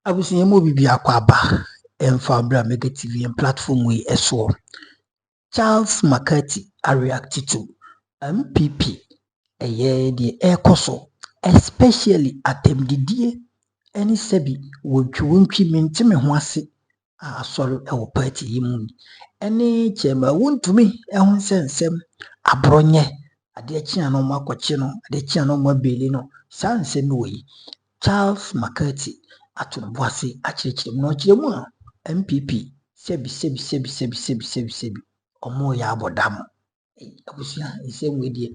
Abusunya mo bibi akwaba Enfabra Mega TV and platform we eso. Charles Marcathy a react to NPP the ekoso, especially atemdidie any sebi wotwi mentime ho ase a sorry e wo party yimu any chema Wontumi ho nsensem Abronye ade chia no makoche no ade chia no mabeli no sanse no yi Charles Marcathy atono boase akirikire no kiremu a NPP sebi omo ya abodam abusia nsem wedie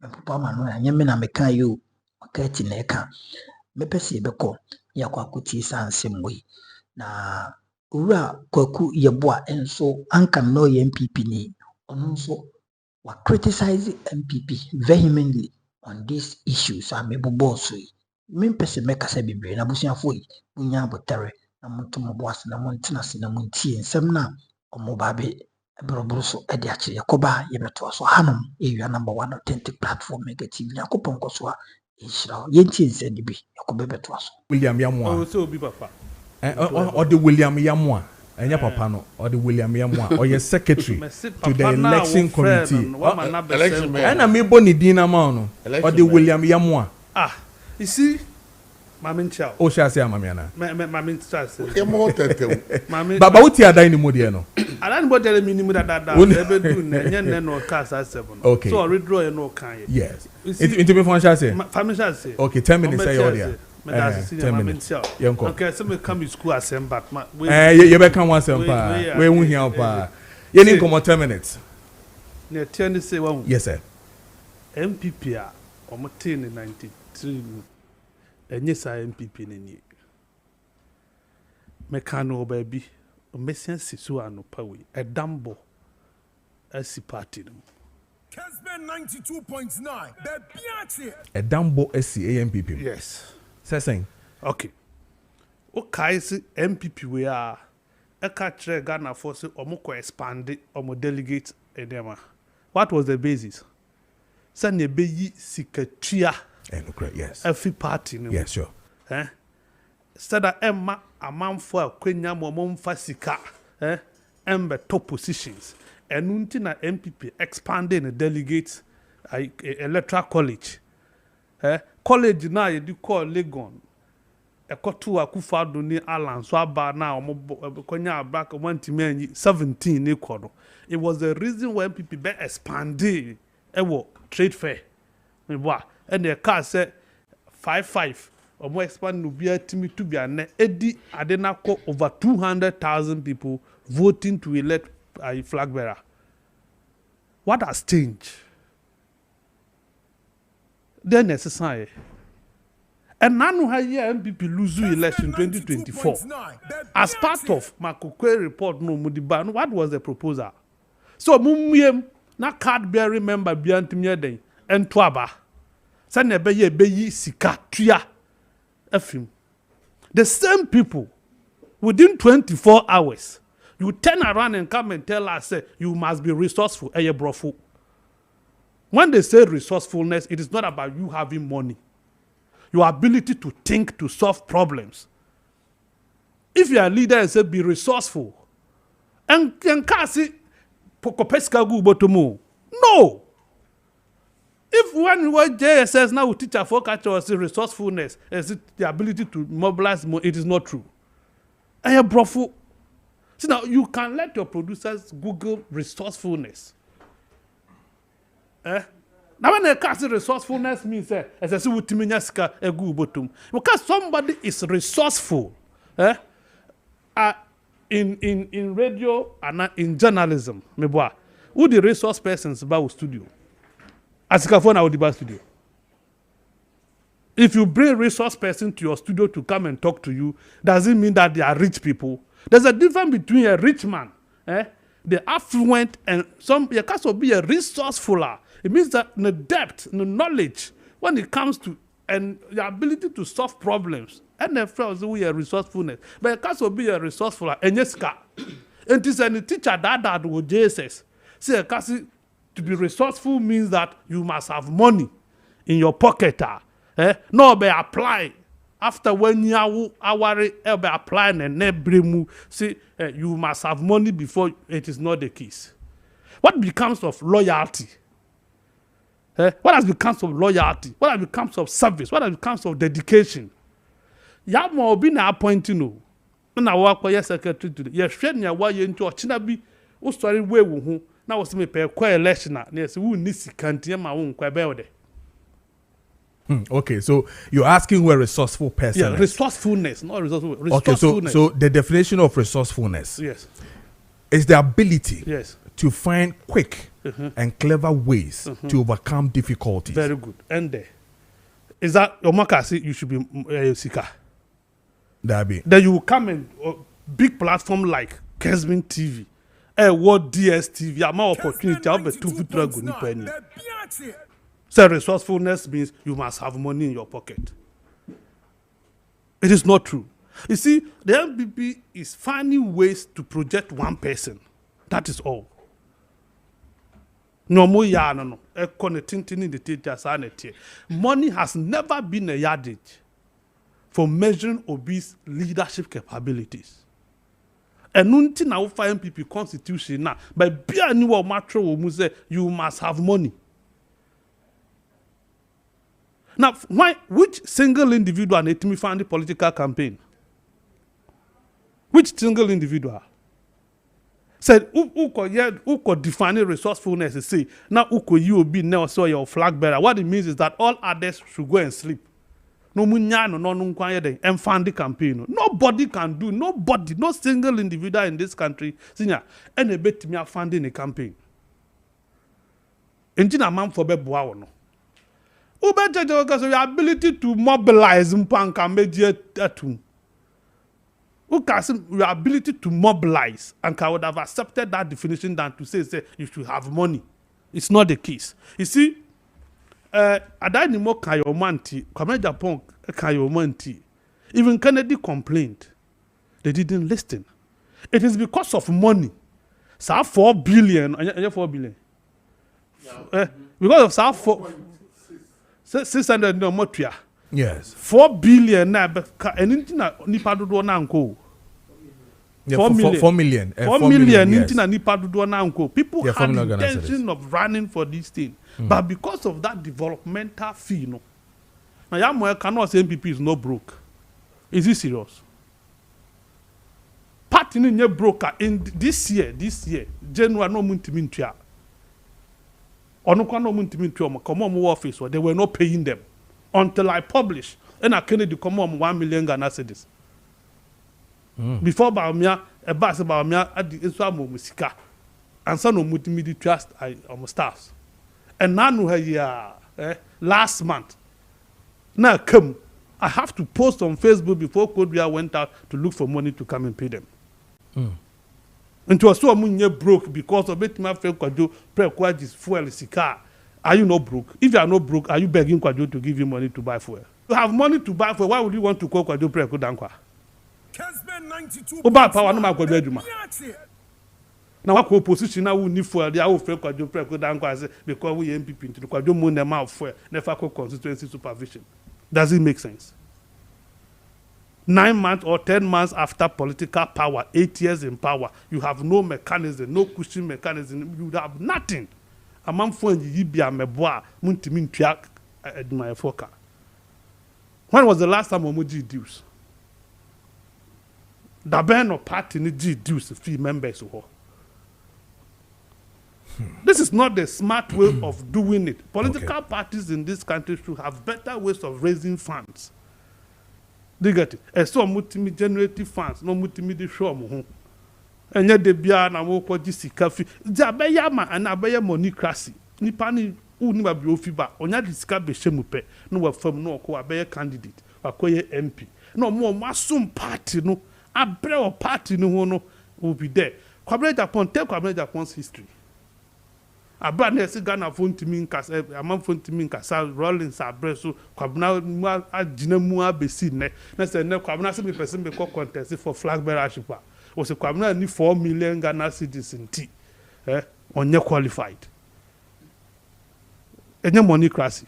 papa ma no anya me na meka yo Marcathy na eka mepese beko yakwa akuti sansem we na owura kwaku yeboa enso anka no ye NPP ni ono nso wa criticize NPP vehemently on this issue so amebo boss we mempese meka se bibre na busuafo yi munya abotere na monto boas na montena se na montie nsem na omo babe ebrobro so e de akire yakoba yebeto so hanom ewia number 1 authentic platform Mega TV yakopon koso a inshira yentie nsem bi yakoba beto so William Yamwa oh so obi papa or the William Yamwa enya papa no or the William Yamwa or your secretary to the election committee and me boni dina ma no or the William Yamwa you see Mami Chow. O sha say amamiana. Mami Chow. E mo tete. Baba uti adan ni mo de no. Adan bo tell me ni mu da. Ebe do na nya no cast as 7. Okay. So withdraw you no kan. Yes. Into me for sha say. Family sha say. Okay, 10 minutes say your there. 10 minutes. Okay, so me come school asem but you be kan one sem pa. We hu hia pa. You need come 10 minutes. Na tell say one. Yes sir. MPP a omote in 93 enye sa NPP neni mekano baby omesiansi so anopa we edambo asi party no Kesben 92.9 baby ati edambo asi ANPP yes saying okay o kai si MPP we a eka kire Ghana for say omoko expand omo delegate edema what was the basis say ne beyi sikatua yes. Every party, no. Yes, sure. Instead of Emma, a man for Quenya Momon Fasika, Ember top positions, and Untina MPP expanding a delegate electoral college. College now you do call Legon. A cotua Kufado near Alan, Swaba now, Quenya back 17 equal. It was the reason why MPP be expanding a trade fair. And the car said 5-5 or more expand to be a Timmy to be an Eddie Adenako over 200,000 people voting to elect a flag bearer. What has changed? They're necessary. And now how year MPP lose election 2024 as part of Makokwe report no Mudiban. What was the proposal? So mumiem na card bearing member beyond Timmy and Twaba. Beyi sika tuya afim. The same people within 24 hours you turn around and come and tell us say you must be resourceful. When they say resourcefulness, it is not about you having money. Your ability to think to solve problems. If you are a leader and say be resourceful, and kasi pokopeska gu botomo. No. If when we were JSS now we teach our focus was resourcefulness, is it the ability to mobilize more? It is not true. And you're brofu. See now you can let your producers Google resourcefulness. Now when they cast resourcefulness means as I say with Timinyaska a good bottom. Because somebody is resourceful in radio and in journalism. Who the resource persons about studio? Asikafona Audiba studio. If you bring a resource person to your studio to come and talk to you, does it mean that they are rich people? There's a difference between a rich man, the affluent, and some you can also be a resourcefuler. It means that the depth, the knowledge, when it comes to and the ability to solve problems, and the friends we are resourcefulness. But you can also be a resourcefuler. And yes, and it's a teacher that would Jesus say to be resourceful means that you must have money in your pocket. No, be apply after 1 year aware ebe apply na nebremu say you must have money before it is not the case. What becomes of loyalty? What has become of loyalty? What has become of service? What has become of dedication? Ya ma obi na appointing no. Na wa kwa secretary to ye hwe na wa ye nti ochina bi wo story we wo hu na wo se me pe kwa election na ye se wo ni sikantie ma wo nkwa be wo de. Okay, so you're asking who a resourceful person is. Resourcefulness, not resourceful. Okay, so the definition of resourcefulness is the ability to find quick and clever ways to overcome difficulties. Very good. And there. Is that your marker say you should be seeker? Then you will come in big platform like Kesmin TV, what DSTV, you have more opportunity to have a 2 foot drag. So resourcefulness means you must have money in your pocket. It is not true. You see, the NPP is finding ways to project one person. That is all. No more no. Money has never been a yardage for measuring obese leadership capabilities. And until now, NPP constitution now, but be a new matro you must have money. Now, which single individual need to fund the political campaign? Which single individual? Said, who could define resourcefulness? Say, now who could you be now so your flag bearer? What it means is that all others should go and sleep. No munyano, no quiet and fund the campaign. Nobody can do, nobody, no single individual in this country, senior, any bet me funding a campaign. Engine a man for Bebuao no. Your ability to mobilize mpanka media atum. Your ability to mobilize and I would have accepted that definition than to say you should have money. It's not the case. You see, Adanimo Kayomanti, Kwame Japan Kayomanti, even Kennedy complained. They didn't listen. It is because of money. So 4 billion, 4 billion. Because of South 4. 600 no motria. Yes. 4 billion na anything na nipa dodo na nko. 4 million. 4 million. 4 million anything na nipa dodo na nko. People had the intention of running for this thing. But because of that developmental fee, no. Now ya cannot say NPP is not broke. Is it serious? Party ni broker in this year, January no muntimi ntua. Office, they were not paying them until I publish. And I Kennedy come on 1 million Ghana cedis. Before Baumia, a bus about me at the Islam Musika, and some of multimedia trust I staffs. And now, last month, now come, I have to post on Facebook before Kodria went out to look for money to come and pay them. And to so munye broke because of it my friend Kwajo pre fuel sika. Are you not broke? If you are not broke, are you begging Kwajo to give you money to buy fuel? You have money to buy fuel, why would you want to call Kwajo pre dankwa? Oba power no ma Kwajo aduma. Now what opposition now we need fuel, they are friend Kwajo pre dankwa because we NPP into Kwajo mun them out fuel, never call constituency supervision. Does it make sense? 9 months or 10 months after political power, 8 years in power, you have no mechanism, no cushion mechanism, you have nothing. A man for Yibia Meboa, Muntimi Tiak at my foka. When was the last time Omoji dues? The band of party need dues fee members. This is not the smart way of doing it. Political parties in this country should have better ways of raising funds. They get it. And so multi generative funds, no multi show mo. And yet they be na wo ko ji cafe. Jabeya ma and abeya monocracy. Nipa ni uni ba bi ofiba. Onya di sika be shemu pe. No wa fam no ko abeya candidate. Akoye MP. No mo masum party no. Abre o party no ho no will be there. Kwabere Japan take Kwabere Japan's history. Abronye si Ghana Wontumi nkasa amam Wontumi nkasa Rollins abreso kwabna mu agina mu abesi ne na se ne kwabna se be person be contest for flag bearership was kwabna ni 4 million Ghana cedis nti onye qualified enye monocracy.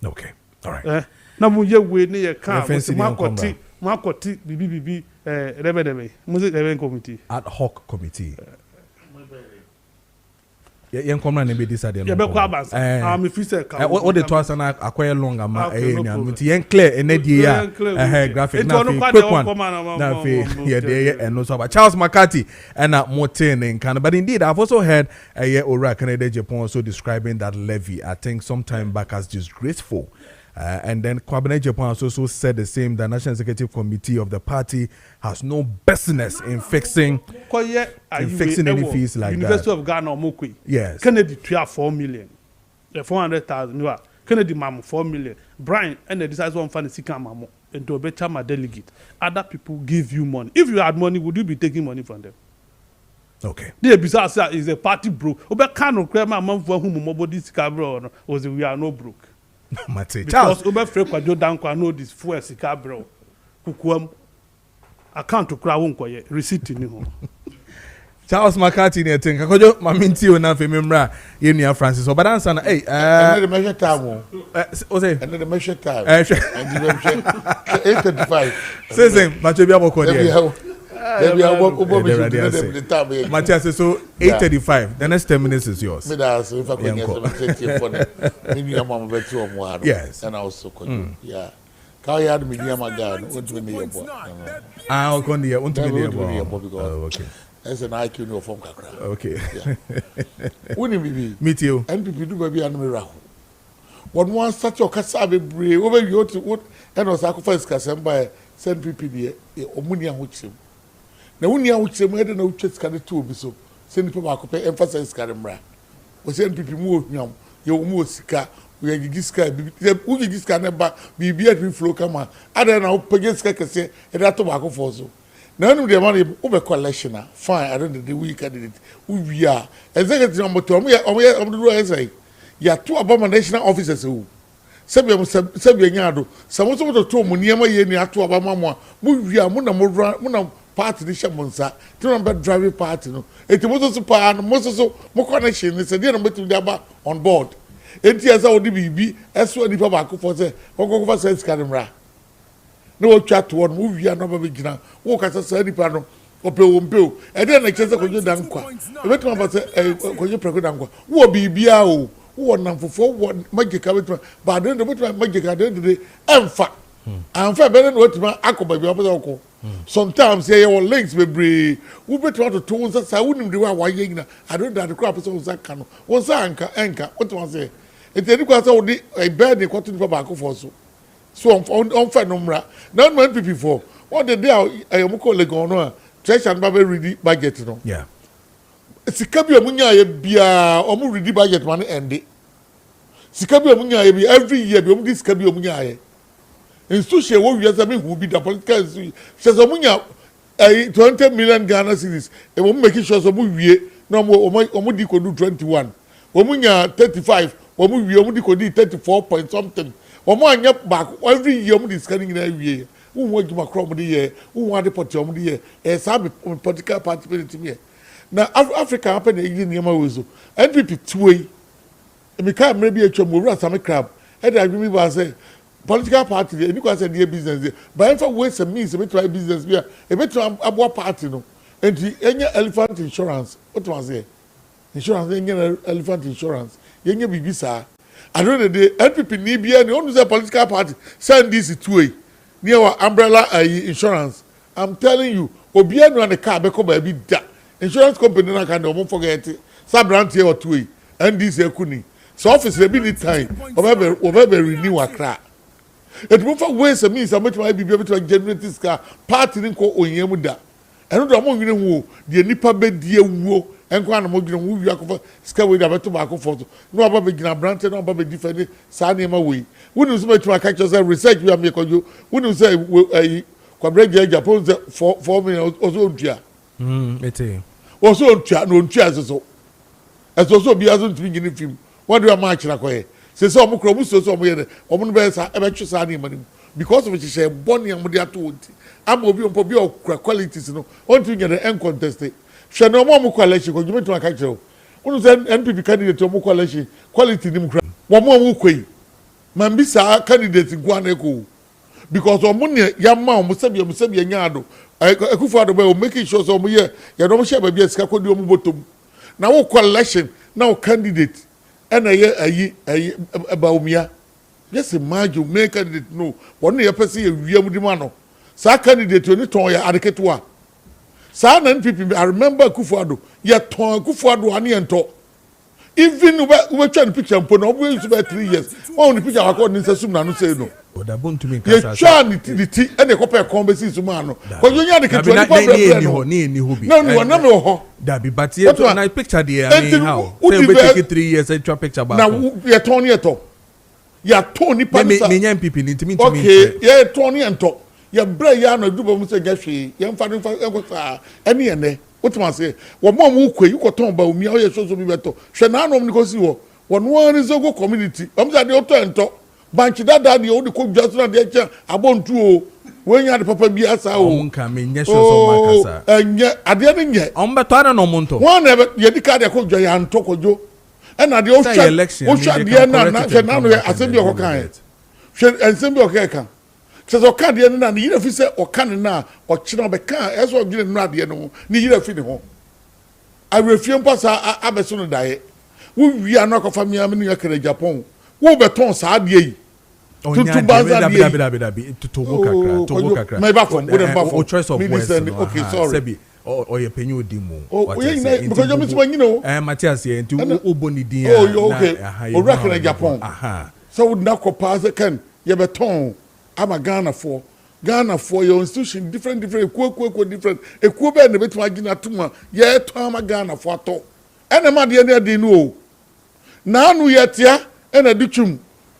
Okay, all right. na mo ye we ne ye ka makoti bibi rebe music rebe committee ad hoc committee yen komna ne be decide no be kwa bansa am if say ka what the twice na akoye long ama nya yen clear enedie ya graphic na quick one na fe ye dey eno so about Charles Marcathy and Motin in Canada. But indeed I've also heard Ora Canada Japan also describing that levy I think sometime back as disgraceful. And then Cabinet Japan also said the same. The National Executive Committee of the party has no business in fixing any fees like University that. of Ghana Mokwe. Yes. Kennedy 4 million. 400,000. No. Kennedy Mamu 4 million. Brian and the decides one fund Sika Mamu into a better delegate. Other people give you money. If you had money, would you be taking money from them? Okay. The business is a party broke. Obe Kano Krema Mam for whom nobody Sika bro was we are no broke. Because Uber Frequent Danko know this fuel sika bro. Kukuam account to crown quiet receipt in home. Charles Marcathy ne think akojo maminti o na femimra yenia Francis obadansa na the measure time o say and the measure time and the 8:35 say macho bia boko there the time Matthias so 8:35 the next 10 minutes is yours. Me da so if I can get for me mama betu omo yes and also yeah ka ya the media magano onto me yebo o kon there onto me there okay as an IQ no form kakra okay woni bibi meet you NPP do baby anu me raho one such your kasa bebre wo be you what and was sacrifice kasemba NPP de omuni ahochim na woni ahochim e de na utwe sika de to obi so NPP ba akopɛ emphasize sika de mra wo NPP mu ohwam ye wo mu osika wo gigi sika bibi wo gigi sika na ba bibi at flow kama ada na wo pege sika kese e da to ba akofo so na nu de man wo be collectioner fine I don't the week candidate wo wia executive number 2 omo do say ya to abama national officers who sɛbi nya do sɛ mo to mo niam ye ni ato abama mo wia mo na party ni shemonsa to na be drive party no eti mo so pa no mo so mo connection ni sɛ dey na metim dey aba on board enti asa odi bibi eso ni pa ba ko for sɛ ko fa sense camera no wo twa to mo wia no ba be gina wo ka sɛ ni pa no opewo e dey na kyese ko jo dan kwa e betima ba sɛ ko jo preko dan kwa wo bibia o wo namfofo wo magika betima ba den de betima magika den de emfa amfa be ne wotima akoba bi obo ko sometimes ye your links bebre wo betima to nsa sa wonim de wa ye nyina I don't that crap so nsa ka no won sa enka wotima say eteni kwa sa wo di e be de kwato ni ba ko for so on fa no mra na no NPP for what the day ayomko legon no treasure ba be ready budget no yeah sika bi amunya ye bia omu ready budget man ende sika bi amunya ye bi every year bi omu di sika bi amunya ye institution wo wiasa me hu bi da political se so amunya 20 million Ghana cedis e omu make sure so mu wie na omu di ko do 21 omunya 35 omu wie omu di ko di 34 point something omu anya back every year omu di sika ni na wie wo wo juma krom di ye wo wo ade poti omu di ye e sabe political party me na Africa happen e yi niam awezo NPP tuwe me ka mre bi atwa mo wura same crab e da adwumi ba say political party e ni kwa say dey business dey but if we say means we try business bia e betu abo party no enti enya elephant insurance what was say insurance enya elephant insurance enya bibisa I don't know the NPP ni bia ni onu say political party send this tuwe near our umbrella insurance I'm telling you obi anu an car be ko ba bi da insurance company na kind of forget it sabrant here or two and this ekuni so office dey be need time over renew akra it move for ways means am to be able to generate this car party nko onyem da eno do mo nwene hu de nipa be die wuo enko an mo nwene hu wi akofo ska we da beto ba akofo no aba be gina branch no aba be defend sa na ma we wonu so beto aka chose research we am yekojo wonu say kwabre Japan 4 million also ntua ete also ntua no ntua so so bi azo ntimi ngini film what do you match na koye se so mo kro mo so mo ye omo no be sa e be twa sa na imani because of she boni am de ato wonti am obi ompo bi okra qualities no on to get the contest she no mo quality ko jumi to aka kire o unu se NPP candidate mo quality nim kra wo mo kwei man be sa candidate guaneko because omunye yamma omusebi nyado Akufo-Addo be making sure so omuye ya no share ba bia sika kodi omu botom na wo collection na wo candidate na ye ayi Baumia just imagine make candidate no one ye person ye wiam di ma no sa candidate oni ton ya adeketo sa na NPP I remember Akufo-Addo ye ton Akufo-Addo ani ento even we try the picture mpo no we use about 3 years one the picture akọ ni sesum na no say no oda Wontumi nkasa ye try ni ti e dey copy conversation suma no ko yo nya de keto ni problem no ni hobi no na me ho da be but ye to na picture dey I mean how say we take 3 years and try picture back na ye ton ye to ya ton ni panisa me nya NPP ni ntimi okay ye ton ye nto ye bra ya na dubo mu se nya hwe ye mfa ko sa ene ye ne What say? What more you could talk about me? I so be better. Shannon because you one is a good community. I'm that the auto and talk. Banchi that the only cook just not the chair. I want to when you had the papa be as our coming. Yes, so and yet I didn't yet. Batana no monto. One ever the card I could and talk with you. And at the old election, the assembly of kind. And assembly of Kaka. Says o kan de na ni yire fi se o kan na o kire be kan e so gire no ade no ni yire fi ne ho a refiem pasa abeso no dae wo wi ana ko famia me ni akere Japan wo beton sa ade yi tutu banza de to go kakra my back from o choice of words okay sorry sebi o ye penyu odimu what you say because you miss when you know Matthias ye nti o boni din okay o rakere Japan so would na ko pass can ye beton I'm a Ghana for your institution different ekuo different ekuo be na betu agina tuma ye to am Ghana for to ene ma de no na anu ye tia ene ditwum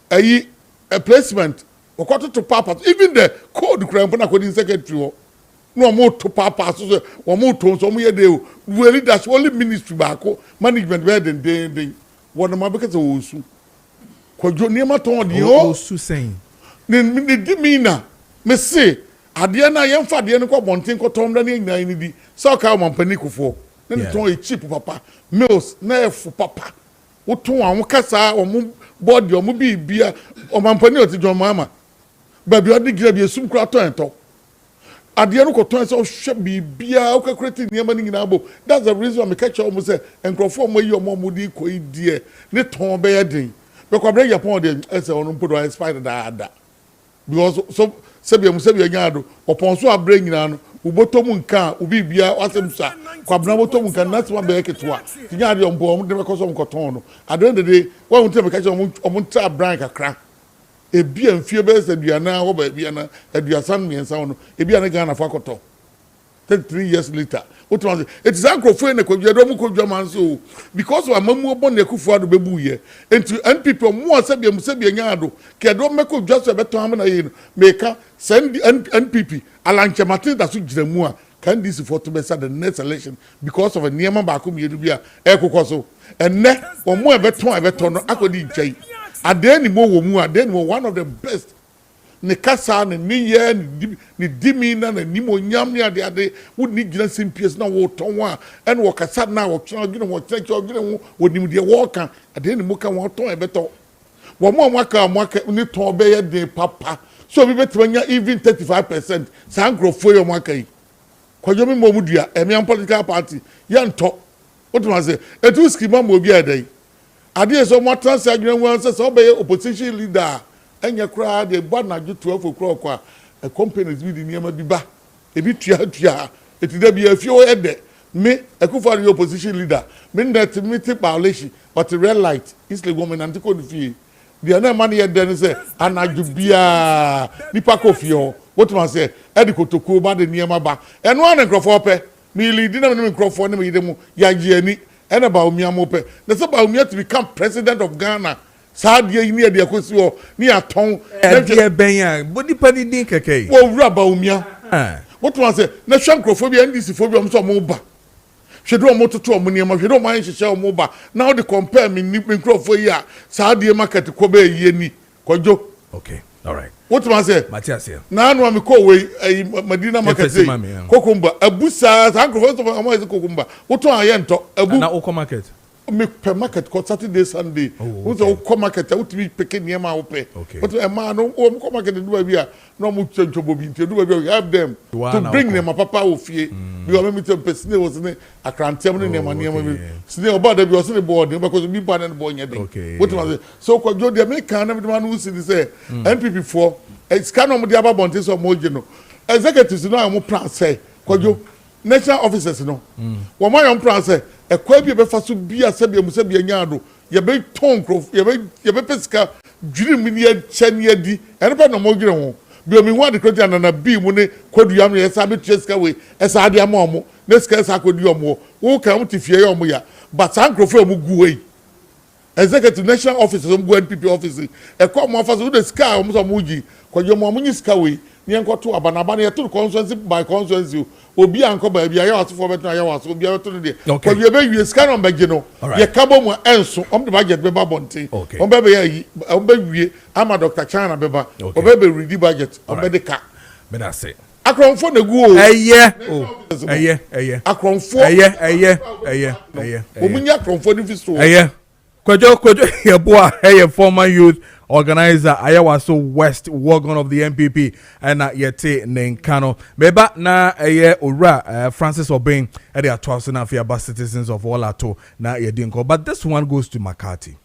ayi a placement okoto to papa even the code krampo na code secretary wo no mo to papa so mo to so mo ye de o really that's only ministry baako management be den wona ma be ka so osu kwadwo ni ma ton de o osu sen ni di mina me say ade na ye mfa de no ko bonten ko tom da ni nyina ni di so ka mo mpani kofo ne ton e cheap papa mills na e fu papa wo ton an kasa o mu body o mu bibia o mpani o ti jon mama ba bi o di gira bi esum kura ton ento ade no ko ton so hwe bibia o ka create ni ma ni nyina bo that's the reason me catch o mu say enkrofo mo yi o mo di ko idie ne ton be ye den be ko bre Japan de ese onu podo expire da because so sebia nyado opon so abre nyina no ubotom nka ubi bia wasemsa kwabna botom nka nati wa be ketwa tinya de ombo om de be koso mkoton no adon de wa hunte me ka che om nta abran kakra ebia mfie be se duana wo ba bia na aduasan miensa no ebia na Ghana fa koto 3 years later what was it is akrofo na kwadwa do mu kwadwa man so because wa mamu obo na Akufo-Addo bebu ye enti NPP mo sebia nyado ke do meko dwa so beto am na ye no meka send NPP alanche matin da so giramu a can this for to be the next election because of a niema ba ko miedu bia ekokoso enne wo mo beto no akodi nchai adeni mo wo mu adeni mo one of the best ne kasa ne niye ne dimina na ni mo nyam ne ade wo ni gina simpies na wo ton a ene wo kasa na wo twa gina wo twa gina wo nim de wo kan ade ne mo kan wo ton ebeto wo mo aka ni ton be ye de papa so bi betwanya even 35% san grofo yo mo aka yi kwajo mi mo mudua emian political party ye nto what do I say etu skima mo bi adai ade so mo transfer gina wo say so be opposition leader enya kura de gba na ju 12 o'clock a companies bi di niam bi ba e bi tua eti da bi afio ede me Akufo-Addo opposition leader me net meeting violation but red light is the woman and ko fie the na man ye den say anaju bia nipa ko fie what man say e di kotoko ba de niam ba eno an nkrofo pe me lead na me nkrofo na me yide mu ya gi ani e na ba omia mo pe na say ba omia to become president of Ghana sadia yi ne de akosi ho ni aton e ben ya body pani din keke wo wura ba omia what man say na hwankrofobia ndisi phobia mo so mo ba hwedo mo toto mo niam hwedo mo an hyehyɛ mo ba now the compare me ni nkrofo yi a sadia market ko ba yi ni kojo okay all right what man say Matthias here na anu am ko we Madina market kokumba abusa sa nkrofo so mo is kokumba what an ye nto abu na oko market make per market called Saturday Sunday. Who's a co market out to be picking near my open. But a man no market do a beer, no much to do have them to bring them a papa of fear. You are me to person was in a can't tell me name and near Snail about the was in the board because we ban and boy. What was it? So called Joe the American everyone who's in the NPP for it's kind of the other bontes or more general. Executives know I'm plan say, called you. National officers no. One my own plan say a kwabi be fa so bia se bia musa bia nya do ye be ton krof ye be pesika dwiri mi ne chanie di ene pa no mo dwiri ho bia mi wan de kroti anana bi mu ne kwadu am ye sa be tresika we esa ade am omo ne sika esa kwadu omo wo ka mu tifie ye omo ya but san krof omo gu we executive national officers omo gu NPP office e ko mo officer wo de sika omo so mo gi kwadu omo nyi sika we ne enkoto abanaba ne ye to constituency by constituency obi anko ba bia ya waso for beto ya waso obi ato ne de ko bi be wie scan on begye no ye kabo mu enso om de budget be ba bonte om be be yi om be wie ama Dr. Chana be ba o be ready budget om be de ka me na say akronfo na gu o akronfo omunya akronfo ni fiso kwadjo ye boa former youth organizer Ayawaso West Wagon of the NPP and yete Nenkano meba na ora Francis Obeng at the Atwaso na Fiaba citizens of Olato na yedinko. But this one goes to Marcathy.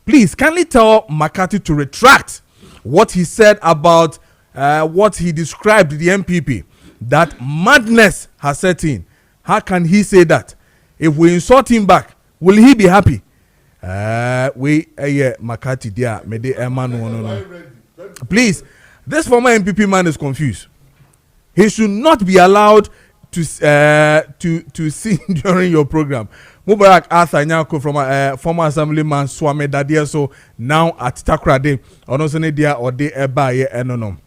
Please kindly tell Marcathy to retract what he said about what he described the NPP, that madness has set in. How can he say that? If we insult him back, will he be happy? Marcathy there mede man no. Please, this former NPP man is confused. He should not be allowed to sing during your program. Mubarak Arthur Nyako from former assemblyman Swame Dadia, so now at Takrade onosone dia ode eba ye enonom.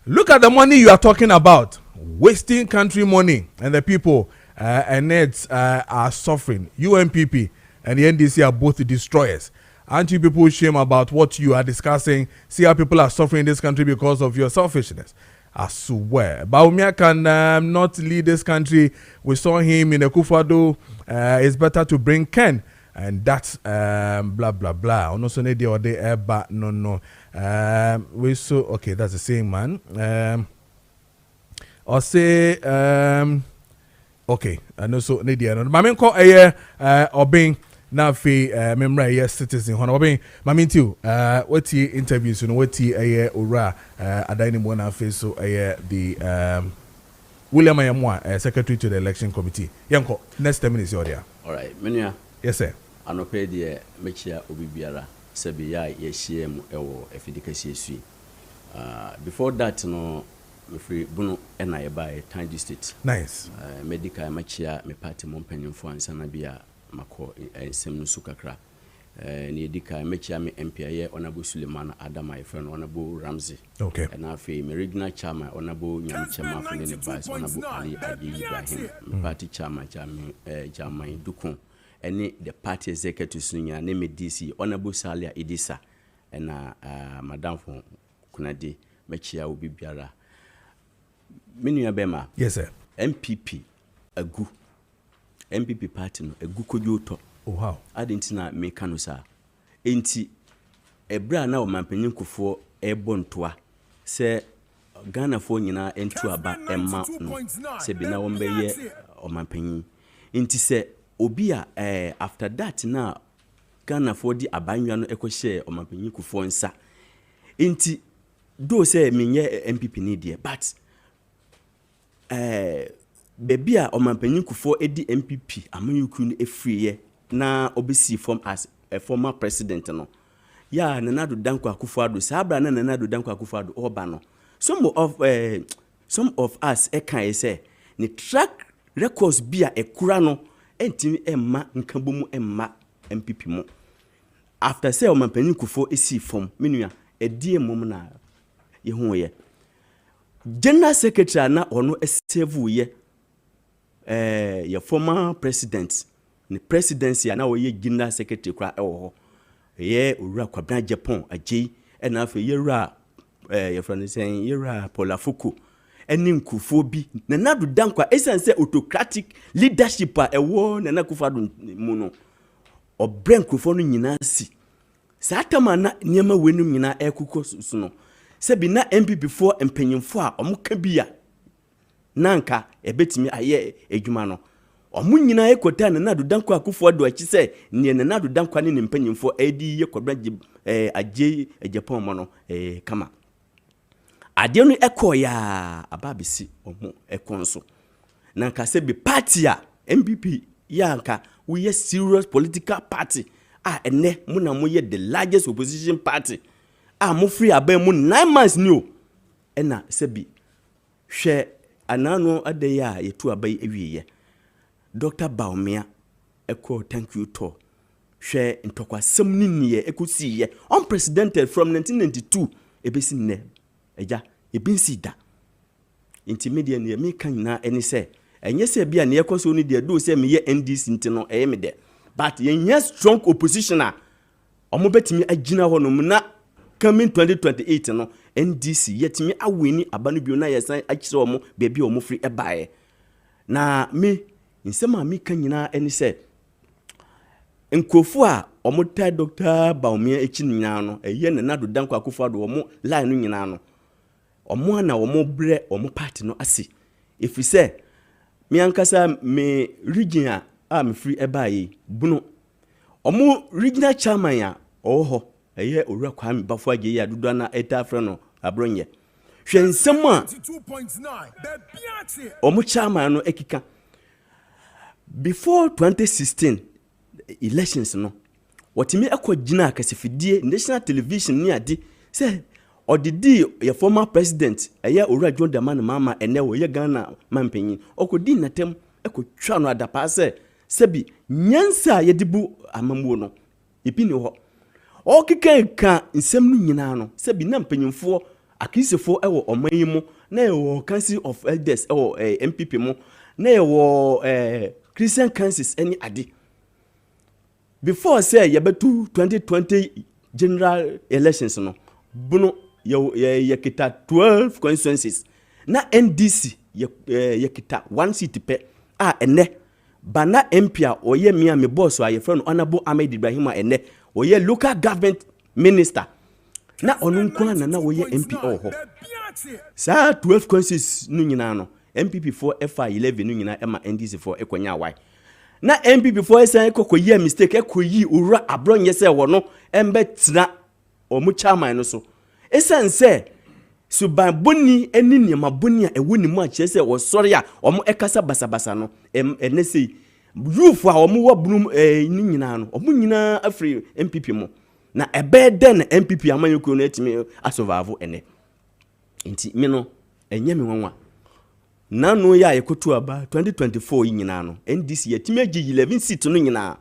Look at the money you are talking about, wasting country money, and the people and NEDs are suffering. UNPP and the NDC are both destroyers. Aren't you people shame about what you are discussing? See how people are suffering in this country because of your selfishness. I swear. Baumia can not lead this country. We saw him in a Kufado. It's better to bring Ken. And that's blah, blah, blah. No, we saw, okay, that's the same man. Or say, okay, and also Nadia. Mamen call Obeng. Now, member yes citizen. Honorable, Mamintu, what he interviews, you know, what he ora Adaini Mwana face so the William Ayamwa, secretary to the election committee. Yanko, next 10 minutes, you're there. All right, Menia. Yes, sir. Anope de Mechia Obibiara, Sebiya, Yeshiem, Ewo, Efidicasi. Before that, no, free Bruno and I buy Time District. Nice. Medical Machia, me party Montpellier for Ansanabia. Mako semnu sukakra ni edika mechia me MPA Honorable Suleiman Adam, my friend Honorable Ramsey. Okay. And after my regional chairman Honorable Nyamchema for the vice Honorable Ali Agi Ibrahim, party chairman Jamai Dukun, and the party executive senior name DC Honorable Salia Idisa and Madame from Kunadi mechia Ubi Biara. Minu Bema. Yes, sir. NPP agu NPP party no egukojo to. Oh wow. Adentina meka no sa. Enti ebra na o mampanyin kufo ebontoa se Ghana fo nyina entu aba emma no. Se bi na won be ye o mampanyin. Enti se obi a after that na Ghana fo di abanwa no ekohye o mampanyin kufo nsa. Enti do se menye NPP ni de but baby a omampanyin kufo edi NPP amanyuku no efriye na obesi form as a former president no ya nanado danko akufo-addo sabra na nanado danko akufo-addo oba no some of us can say ni track records bia ekura no entimi emma nkabomu emma NPP mo after say omampanyin kufo esi form menua edie mom na ye ho ye general secretary na ono esevu ye your former president the presidency na we general secretary kwa ye ura kwabna Japan agye na afa ye ra your friend saying ye ra Polafuku ene nkufo bi Nana Addo Dankwa esan se autocratic leadership a ewo Nana Akufo-Addo mu no obrɛ nkufo no nyina si saa tama na niema wenum nyina ekuko so no se bi na NPP for empanyimfo a omuka bi a nanka ebetimi aye edwuma no omu nyina ekota Nana Addo Dankwa Akufo-Addo achi se ne Nana Addo Dankwa ne empanyimfo edi ye kobra agye Japan mo no kama ade no ekoya ababisi omu ekonso nanka se bi party a NPP yanka we serious political party ene muna mo ye the largest opposition party mo free aban mu 9 months ni o na se bi hwe anano ade ya yetu abai ewiye Dr. Baumia thank you to hwe ntokwasem ni niye ekusiye unprecedented from 1992 ebesi ne eja ebinsi da intermediate ne me kan na eni se enye se bia ne yekoso ni de do se me ye NDC ntino me de but yenye strong opposition a omo betimi agina ho no na coming 2028 no NDC yetimi awini abanu bio na yesan akire omo bebi omo free ebae na me nsema me kan nyina eni se nkofu a omo tai Dr. Baumia echi nyina no eye Nana Addo Dankwa Akufo-Addo omo line no nyina no omo na omo bre omo party no ase efise me ankasa me region a me free ebae bunu omo regional chairman a oho eye Owura Kwame Bafo-Agye ya dodo na eta frɛ no Abronye hwensem a omo chairman no ekika before 2016 elections no watimi akogina akasefidie national television ni ade say odidi ye former president eye Owura John Dramani Mahama ene wo ye Ghana mampanyin okodi natem ekotwa no adapa sebi nyansa ye dibu amamwo no ebi ni ho okika nsem no nyina no sebi na mpanyimfo akisefo ewo omanyimu na ewo council of elders ewo NPP mo na ewo Christian councils any ade before say yebetu 2020 general elections no bunu ye kita 12 constituencies na NDC ye kita 1 seat pe ene bana MP a oye mia me boss a ye friend Honorable Ahmed Ibrahim ene oye local government minister na onu nkwa na oye MP oho sa 12 constituencies nu nyina no MPP for FI11 nu nyina ema NDC for ekonya wai na MPP for esan ekokoyi mistake ekoyi Owura Abronye se wono embe tina omu chairman no so esan se suban boni eni niam boni a ewuni mu a chese wo sori a omu ekasa basabasa no enese youth a omu wabunum ni nyina no omu nyina afri MPP mo na ebe den MPP amanyoko no etimi asurvive ene enti me no enye me nwanwa nanu ya yekotu aba 2024 nyina no NDC yetimi agi 11 seat no nyina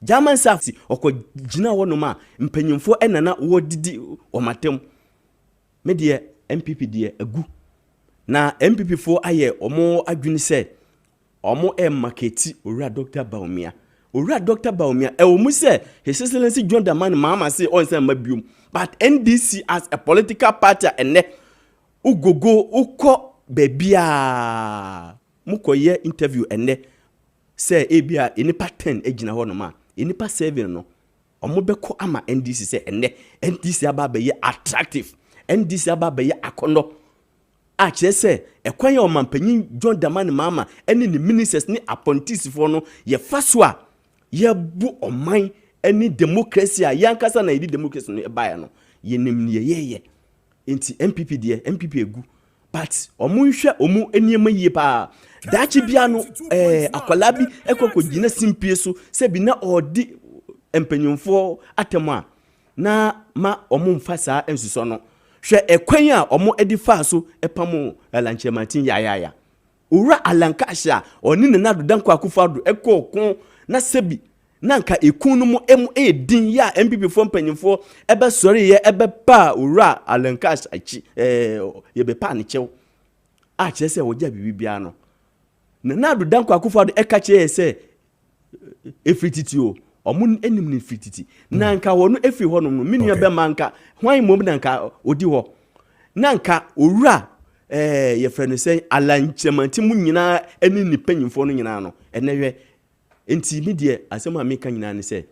German South okogina wono ma mpanyimfo enana wo didi omatem me de MPP de agu na MPP fo aye omo adwini se omo marketi Owura Dr. Baumia Owura Dr. Baumia omu se His Excellency John Dramani Mahama se on se mabium but NDC as a political party ene ugogo uko bebia mukoye interview ene se ebia enipa 10 ejina ho no ma enipa 7 no omobeko ama NDC se ene NDC aba be ye attractive NDC aba be ye akondo a kire se ekwan ye omampanyin John Dramani Mahama ene ni ministers ni appointees for no ye faso a ye bu oman ene democracy a yankasa na yidi democracy no eba ya no ye nim ne ye enti MPP de MPP egu but omu nhwe omu eniema yie pa dachi bia no akwalabi ekokogina simpie so se bi na odi empanyumfo atema na ma omu mfasa ensuso no hwe ekwan a omu edifa so epamo lanchematin ya Owura alankasha oni Nana Addo Dankwa Akufo-Addo ekokon na sebi nanka ekunu mu edin ya MPP fo mpanyimfo ebe sori ye ebe pa Owura alankasha achi ye be pa ne chew a kire se woja bibia no Nana Addo Dankwa Akufo-Addo eka kire se efrititi o omu enim ne frititi nanka wono efi ho no minua be manka hwan mom nanka odi ho nanka Owura your friend say alanchemanti mu nyina eni ni panyimfo no nyina no enehwe enti media asema meka nyina ne say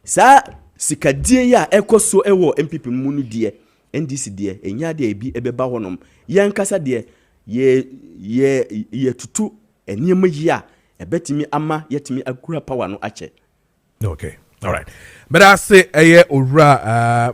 sa sikadie ya ekoso ewo MPP mu no die NDC die enya de ebi ebeba honom yenkasa de ye tutu eniema yi a ebetimi ama yetimi akura power no ache. Okay. All right. But I say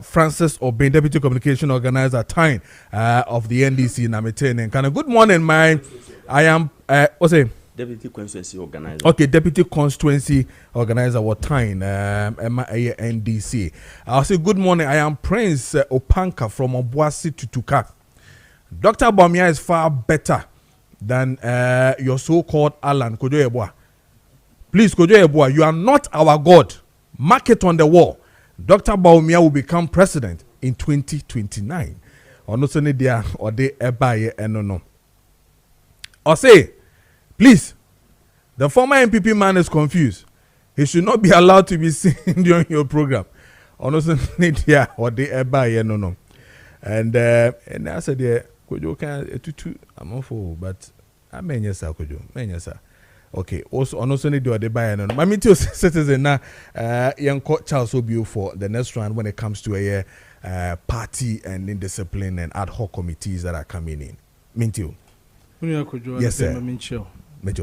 Francis Obin, Deputy Communication Organizer, Tyne of the NDC Namitene. Kind of good morning, man. I am what's it? Deputy Constituency Organizer. Okay, Deputy Constituency Organizer, what Tyne NDC. I'll say good morning. I am Prince Opanka from Obuasi to Tuka. Dr. Bawumia is far better than your so-called Alan Kojo Yeboah. Please, Kojo Yeboah, you are not our God. Mark it on the wall. Dr. Bawumia will become president in 2029. Or no sooner there or they ebaye no. Or say, please, the former NPP man is confused. He should not be allowed to be seen during your program. Or no sooner there or they ebaye no. And I said, yeah, Kojo can tutu I'm for, but I mean yes, Kojo, yes, okay. Also need to do buy and Mamito citizen na young Charles Obio for the next round when it comes to a party and indiscipline and ad hoc committees that are coming in. Mintio. Yes, sir. Mincho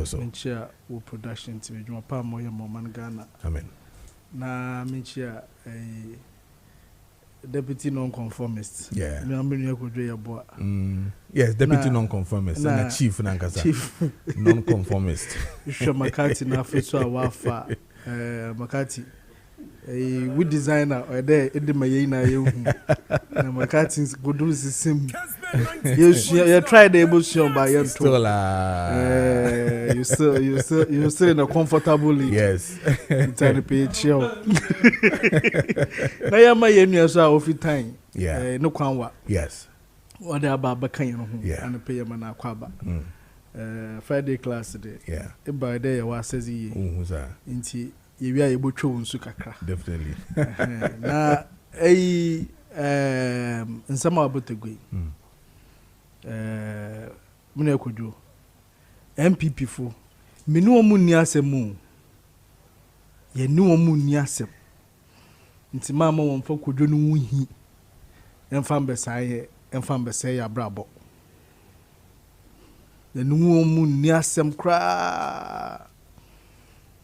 so. Minchia wo production to juma pa moye mo man Ghana. Amen. Na minchia deputy non-conformist. Yeah. Yes, deputy non-conformist and chief nankasa. Chief non-conformist. Charles Marcathy na feso awafa Marcathy. We designer or there in the mayina you. Marcathy's good do the same. You tried the emotion by your still you still in a comfortable league. Yes. Trying to pay chill. Na ya ma yenu so ofi time. Yeah. No kwanwa. Yes. What they about kan you know. Yeah. And pay man akwaba. Friday class today. Yeah. E by there you was says yi. Inti ye wi a yebotwo nsu kakra. Definitely. Na nsama abotegui. Mune kojo NPP fo menu omu ni asemu ye ni omu ni asem nti mama won fa kojo no wuhi emfa mbesaye emfa mbese ya brabo ye ni omu ni asem kra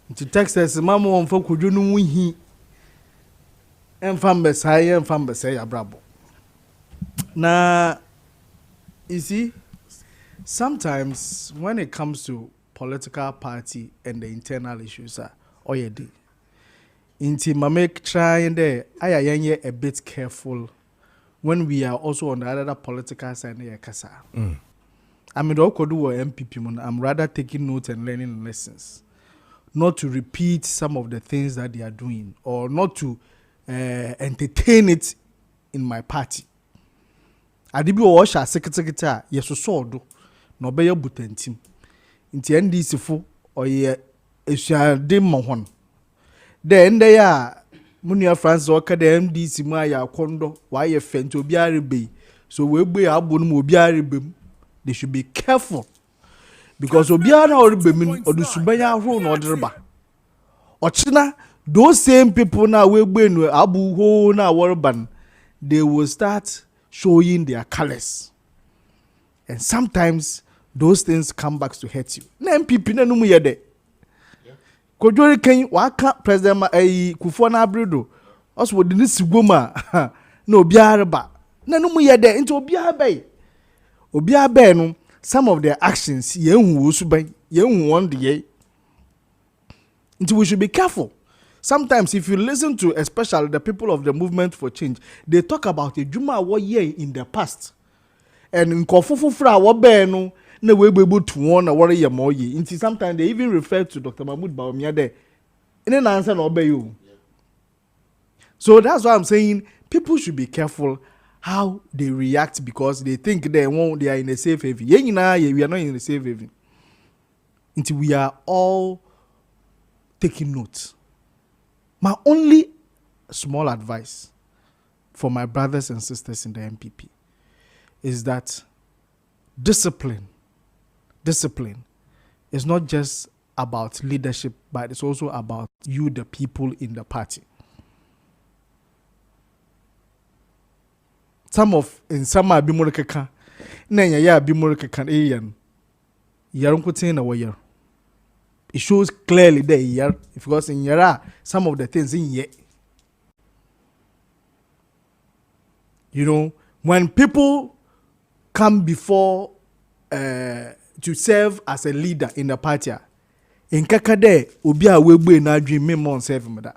nti Texas mama won fa kojo no wuhi emfa mbesaye emfa mbese ya brabo na. You see, sometimes when it comes to political party and the internal issues, oyedi. Inti mamek trying there, I am a bit careful when we are also on the other political side. I mean, do MPP. I'm rather taking notes and learning lessons, not to repeat some of the things that they are doing, or not to entertain it in my party. Adibi wo sha sekete a yeso sodo na obeya butantim nti NDC fo oye esuade mohon de ende ya munua France oka de MDC mu aya kondo wa ye fenti obi arebe so we gbe abo no obi arebe they should be careful because obi ara orebe min odusubanya ahro na odereba ochina those same people na we gbe no abu ho na worban they will start showing their colors. And sometimes those things come back to hurt you. Na MPP na numu yede. Kojori ken waka president Kufuor na Abredo. Us wo dini sigoma na obiara ba. Na numu yede into obiara bay. Obiara bay no some of their actions yehu wo suban, yehu won de. Into we should be careful. Sometimes, if you listen to, especially the people of the movement for change, they talk about a Juma war year in the past. And in Kofufufra, what beno, no way be able to warn a warrior more ye. Until sometimes they even refer to Dr. Mahmoud Bawumia there. In an answer, obey you. So that's why I'm saying people should be careful how they react because they think they are in a safe haven. We are not in a safe haven. Until we are all taking notes. My only small advice for my brothers and sisters in the NPP is that discipline is not just about leadership, but it's also about you, the people in the party. In some be more kaka, nanya be more kaka eyan. Yarunkutin na wire. It shows clearly that year, because in yara some of the things in ye. You know, when people come before to serve as a leader in the party, in kakade obi a wegbe na dream me mon serve me da.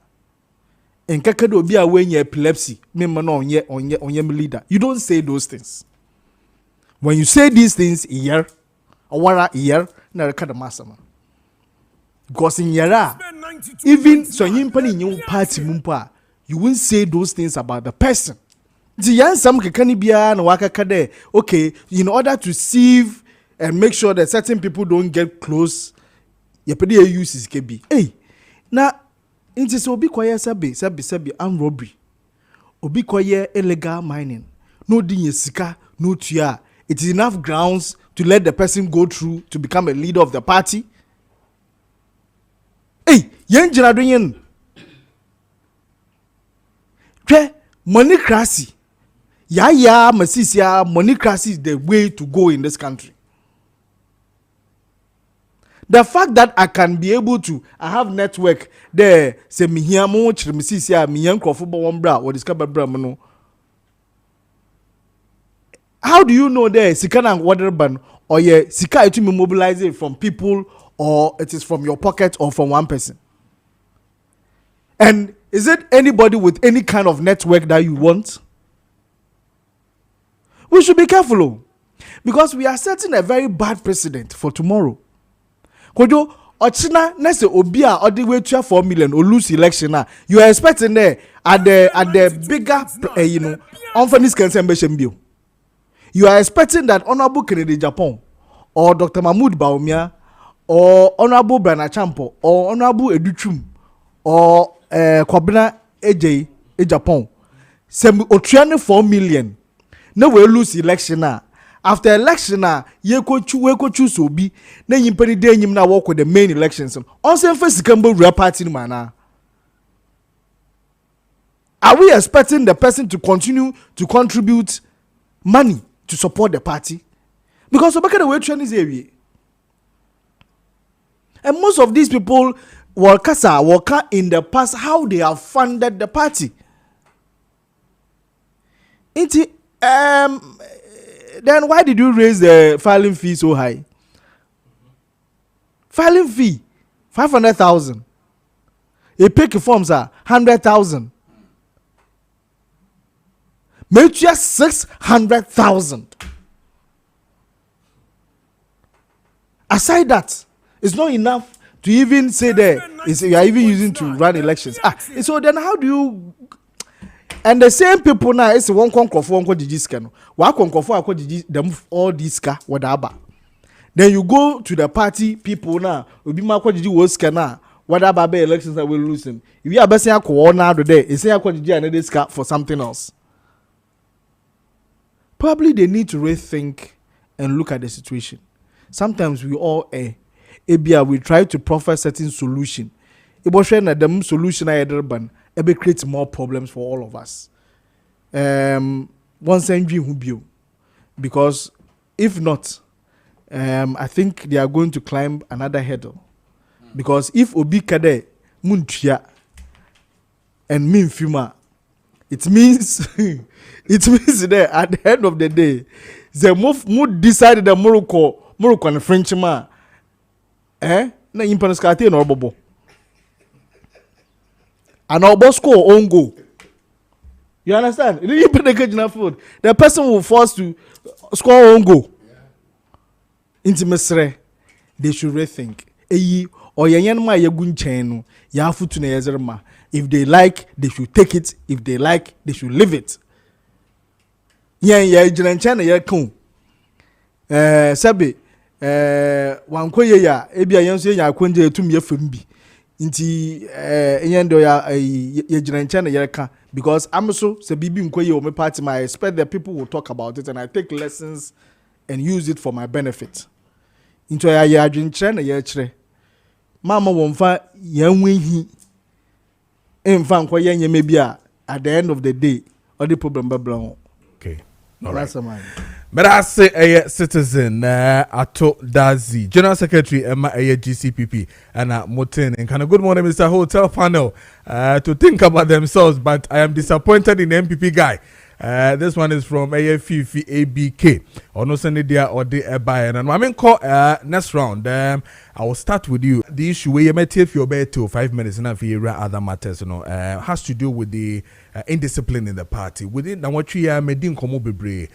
In kakade obi a we epilepsy me man onye leader. You don't say those things. When you say these things here, awara here na rekada masama. Because in yara, even so yimpani in your party mumpa, you won't say those things about the person. The some kekani biya na waka kade. Okay, in order to sieve and make sure that certain people don't get close, you put your uses kebi. Hey, na inti so obi kwaye sabi armed robbery. Obi kwaye illegal mining. No dinye sika, no tuya. It is enough grounds to let the person go through to become a leader of the party. Hey, yen jina doyen. Monocracy. Masisia, monocracy is the way to go in this country. The fact that I can be able to, I have network there, say me here mo masisia me yan crofo bo bra or discover bra no. How do you know there sika na water ban or ye sika it me mobilize it from people or it is from your pocket or from one person? And is it anybody with any kind of network that you want? We should be careful, because we are setting a very bad precedent for tomorrow. Kojo ochina nese obia or the way to 4 million or lose election you are expecting there at the bigger unfinished concern bill. You are expecting that Honorable Kennedy Japan or Dr. Mahmoud Baumia or Honorable Brana Champo or Honorable Educhum or Kwabena AJ Japan semi 4 million. No we lose election after election ye ko choose obi na yimpani de nyim na work with the main elections on say first cambo real party man. Are we expecting the person to continue to contribute money to support the party? Because obaka the way trend is area. And most of these people work in the past how they have funded the party. Then why did you raise the filing fee so high? Filing fee 500,000. A pick forms are 100,000. Maybe just 600,000. Aside that, it's not enough to even say that you are even using to run elections. So then how do you? And the same people now, it's one concofor, one codijiscano. One concofor, them all this car, whatever. Then you go to the party people now, will be my codiji was scanner, whatever elections that will lose them. If you are best a corner today, it's a codiji and this car for something else. Probably they need to rethink and look at the situation. Sometimes we all we try to proffer certain solution. It was sharing that the solution I had ban. It creates more problems for all of us. One century who be, because if not, I think they are going to climb another hurdle. Because if Obi Kade Muntia and Minfima, it means that at the end of the day, the move decided the Morocco and Frenchman, na impanaskate no bobo. And our boss score own goal. You understand? The person will force to score own goal. Intimacy, they should rethink. Or yanyanma yagun chenu yafu to nezerma. If they like, they should take it. If they like, they should leave it. Janchana yakun. Sabi wankoye ya ebia yanso ya kwenje tumye fembi. Inti enyendo ya jiranchana yereka, because I'm so se bibi nkwe o me party, I expect that people will talk about it and I take lessons and use it for my benefit. Into a yardin chen a year. Mama won't find young he in fan kwa yen maybe at the end of the day or the problem babylon. Okay. All right. That's a man. But I say a citizen Ato Dazi, General Secretary Emma GCPP and Moten and kind of good morning, Mr. Hotel Panel to think about themselves, but I am disappointed in the NPP guy. This one is from AFF ABK. Or no send it there or the buy and I mean call next round. I will start with you. The issue where you may take your bed to 5 minutes and if you other matters, has to do with the indiscipline in the party. Within now what you are medin komo bebre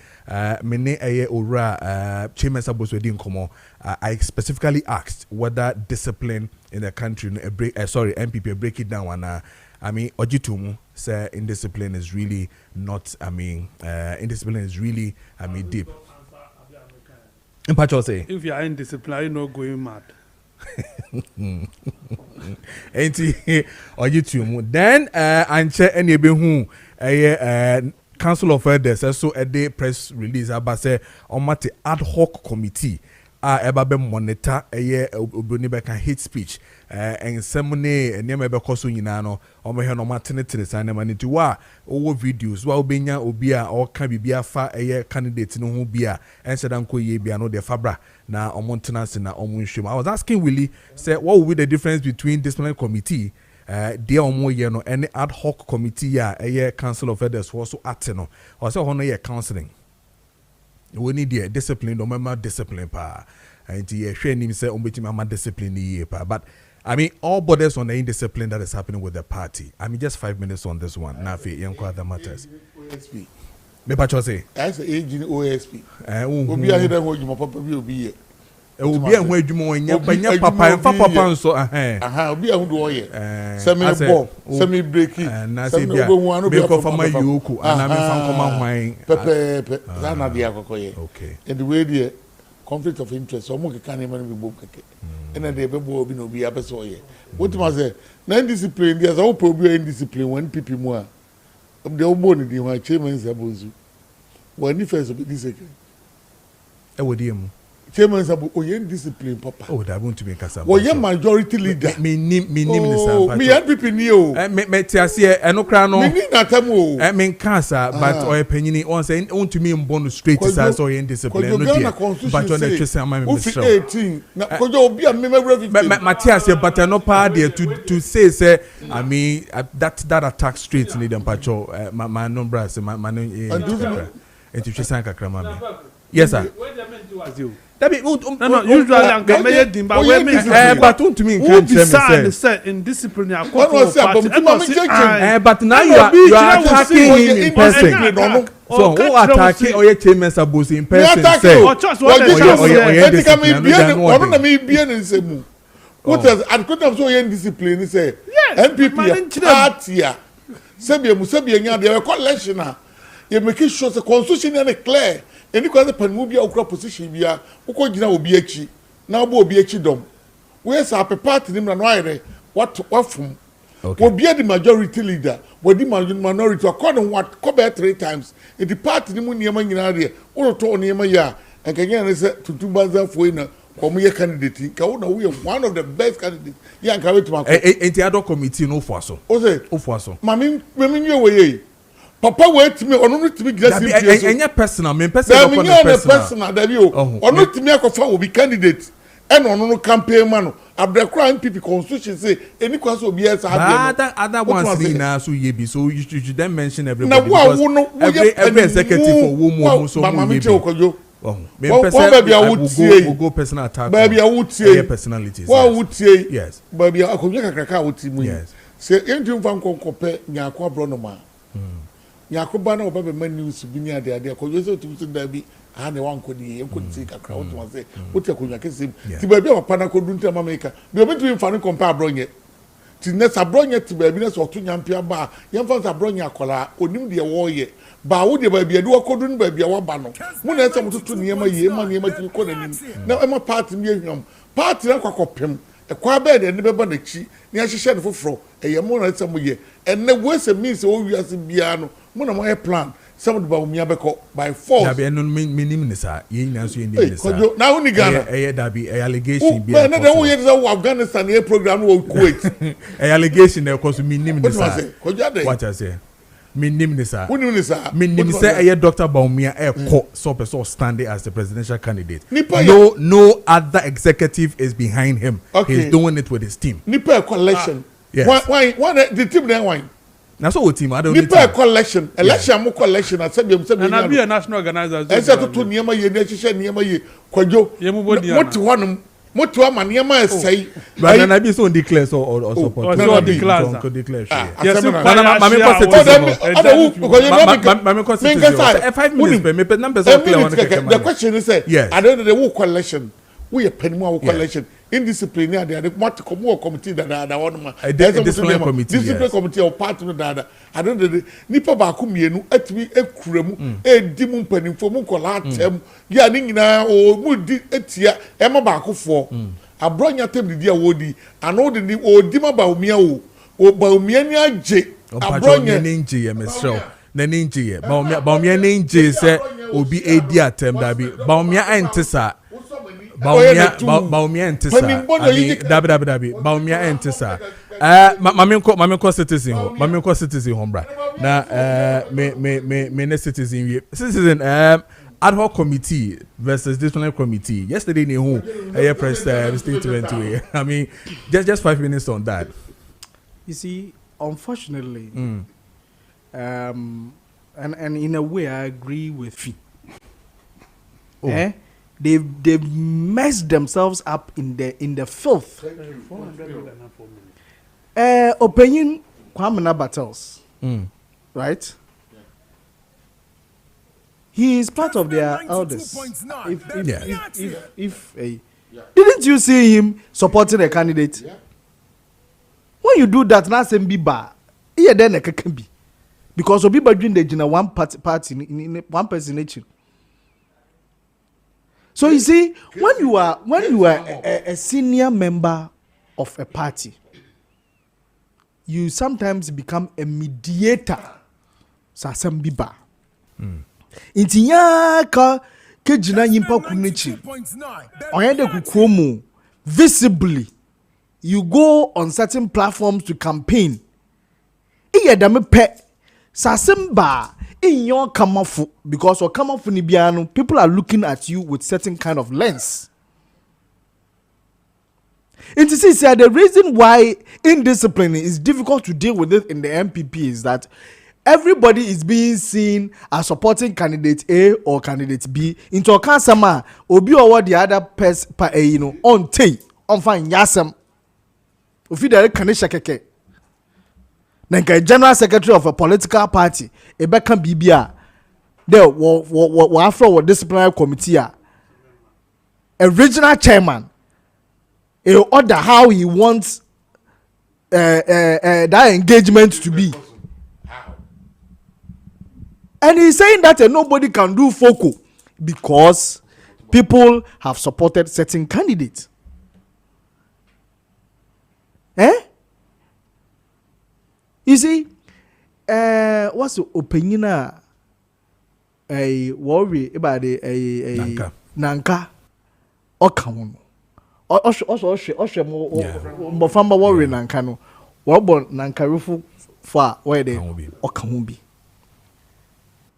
mene ora chairman sabos wedin komo. I specifically asked whether discipline in the country NPP break it down and I mean, Ojitumu say indiscipline is really not. Indiscipline is really. Deep. Impacho say. If you are indisciplined, you're not going mad. Enti Ojitumu. Then anche any be who Council of Elders so a day press release about say on ad hoc committee. Eba be monitor Abronye be kan hate speech and semone enema be koso nyina no o me he no matene san ma nti wa owo videos wa obenya obi a o ka bibia fa candidate no ho bia ensedan ko ye bia no de fabra na omontenance na omunhwem. I was asking Willie say what will be the difference between disciplinary committee dear omo ye no any ad hoc committee ya Council of Elders also ate no o say hono ye counseling. We need the discipline, no matter discipline, pa. And the training say, discipline, pa. But I mean, all borders on the indiscipline that is happening with the party. I mean, just 5 minutes on this one. Nafi, young other matters. OSP. Me pacho say. As aging OSP. Obi a hida ho papa bi obi ye. Obi a ho adwuma nya papa papa nso obi a ho do oye. Semi ball, semi breaking. Na say bia. Be ko fama yoku ana me fan koma hwan. Pepe. Za na dia kokoye. Okay. And the way there conflict of interest. So mo keka na be bo keke. And they be bo obi no obi abeso oye. What must say? Na discipline there so obi indiscipline when people mu a. The obo ni di wa chairman sabozu. When first be this second. E wodi mu. Chairman sabu oyen discipline papa. Oh, that won't be kasa. Oyen majority leader. Me nim ni sampa. Me NPP ni o. Me ti ase eno kra no. Me ni natam o. Me kasa but oye panyini on say wontumi mbonu straight say so oyen discipline no dia. But on the twese am me Mr. 18. Na kojo obi a me Matthias but no pa there to say I mean that attack straight ni dem pacho my number say my no and to twese kakra ma. Yes sir. What they meant to as you. No, usually I'm coming to but we mean but to me can say in discipline but now you are attacking him in person. So who attacking or chairman Sabosi in person say what is and could have so discipline say NPP party Sebi nya dey collection you make sure the constitution is clear. Any because panmu bia okra position bia ukọ gina obi achi na obo obi achi dom we say a party nim na no ayre what from obi the majority leader we the minority according what come 3 times in the party nim niema nyina de wo to niema ya enkanya ne say tutubanza foi na komo ye candidate ka wo na we one of the best candidates ya nka we to ma enti ado committee no fo aso o say ofo aso mami nwe we ye papa wait me ono no timi gina simply enya personal me personal for the personal that you ono timi akofa will be candidate and ono no campaign man abrekra NPP constitution say any kwaso obi esa other ones na so ye be so you should then mention everybody because every executive for wo so mama che okojo me person go personal attack baby awutie personalities wa awutie yes baby akojo kakraka awutie mu yes say entu mfa nkonkope nyako abronoma Yakuba na oba be man news bi ni ade ko yeso tumsu da bi ne wan ko ni ko ti kakra wo to say wo te akonya kese ti ba bi papa na ko dun te mameka bi obi tu mfa no compare Abronye ti ne Abronye ti ba bi na so to nyampia ba ye mfa Abronye akola onim de wo ye ba wo de ba bi ade wo ko dun ba bi wo ba no mu na ese mututu niema ye ma niema ti ko nanim na e ma party mi ehwam party na kwakopem e kwa be de ne be ba na chi ni ahihye ne foforo e ye mu na ese mu ye enne wo ese means o wiase bia no mo na mo plan some of the Baumia Beko by force. Dabi no minimum nisa. Ye nyanso ye nime nisa. Now only Ghana. Dabi allegation be. But na we use Afghanistan here program we Kuwait. Allegation there cause minimum nisa. What I say? Minimum nisa. Minimum nisa. Minimum nisa. Dr. Baumia so person standing as the presidential candidate. No other executive is behind him. Okay. He's doing it with his team. Nipa collection. Yes. Why the team then why? Now so what team? I don't need to collection. Election mo collection. I said you and I be a national organizer. I said to niema ye nation niema ye kwajo. What to ama niema say. But na be so declare so or support. So declare. Yes. Mama constitution. 5 minutes per me numbers are clear. The question is say I don't know the whole collection. We a penny more collection. Indisciplinary, they are the committee that I want my discipline committee or part of that. I don't know. Nipa Bakumienu, etwi ekuremu, dimun penny for Mukolatem, Yanina or Moody etia, Emma Bakufo. Abronye tem the dear Wodi, and all the Dima Baumiao, or Baumiania J. Abronye Ninji, Mr. Ninji, Baumia Ninji said, will be a dear term, Dabi, Baumia Antissa. Baumia Antissa. Dabi. Baumia Antissa. Mamiko citizen home. Mamiko citizen home, bra. Na me citizen ad hoc committee versus disciplinary committee. Yesterday in who press statement. I mean, just 5 minutes on that. You see, unfortunately, and in a way, I agree with you. They've messed themselves up in the filth. Opinion Kwamena battles, right? He is part of their elders. Didn't you see him supporting a candidate? Yeah. When you do that, now same Biba, here then a can be because Obiba doing the one party in one person nature. So you see, when you are a senior member of a party, you sometimes become a mediator. Sasam Biba. Intinya ka kejina yimpa kunichi. Oyende kukomu visibly. You go on certain platforms to campaign. Iye dame pe sasem ba in your kamafu because or kamafu ni biano people are looking at you with certain kind of lens. And to see the reason why indiscipline is difficult to deal with it in the NPP is that everybody is being seen as supporting candidate A or candidate B into a kansama obi or the other person on tay on fine yasam ofi there kanisha keke nanka general secretary of a political party ebeka bibia there wo afro wo disciplinary committee a regional chairman he order how he wants that engagement to be. And he's saying that nobody can do FOCO because people have supported certain candidates. You see, what's the opinion? A worry about a Nanka Okamun. Mofamba worry Nankano. Wabon Nankarufu for where they Okamumbi.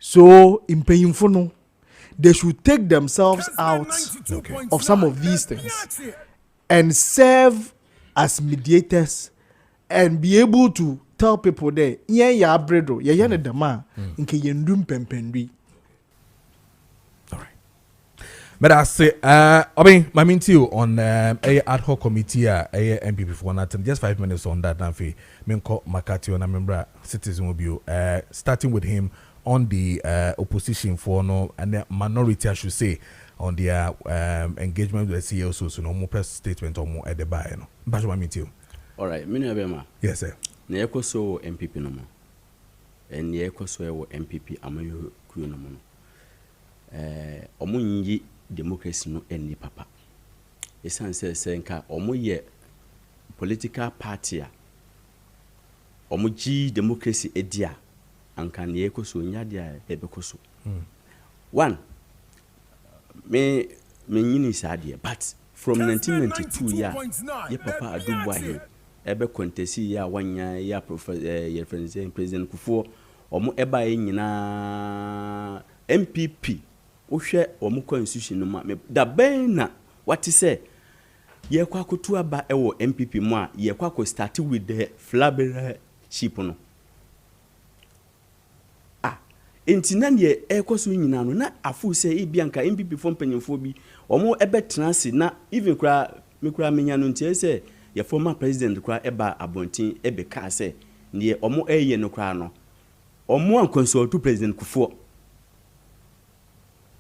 So, in Payinfono, they should take themselves out of some of these things and serve as mediators and be able to tell people there, ya bredo, ya dama, inke yendum pempendi. All right. But I say, I mean, my mean to you on a ad hoc committee, a NPP for nothing. Just 5 minutes on that. Nanfi, Minko Marcathy, and I remember citizen will be starting with him. On the opposition for no and minority, I should say, on their engagement with the CEO, so no more press statement or more at the buy. No, but what I mean to you. All right, Minabema. Yes, sir. Neeko so MPP no more, and neeko so MPP amayo kuyo no more. Omunyi democracy no any papa. Esan say nka omoye political party a omuji democracy edia. anka ne yɛkɔ so nya de a yɛbɛkɔ so one me nyini saa deɛ but from 1992 ya ye papa adubu ahe ebe kontesi ya wanya ya professor president Kufuor omo eba ye nyina NPP wohwɛ omo constitution no ma da ben na wati say ye kwa kotu aba ewo NPP mu a ye kwa ko start with the flag ship no entina ne ekoso nyina no na afu say e bianka NPP fo mpanyemfo bi omo ebe transi na even kra me kra menya no ntie say ye former president kra eba abontin ebe ka say ne omo eye no kra no omo an consult president Kufuor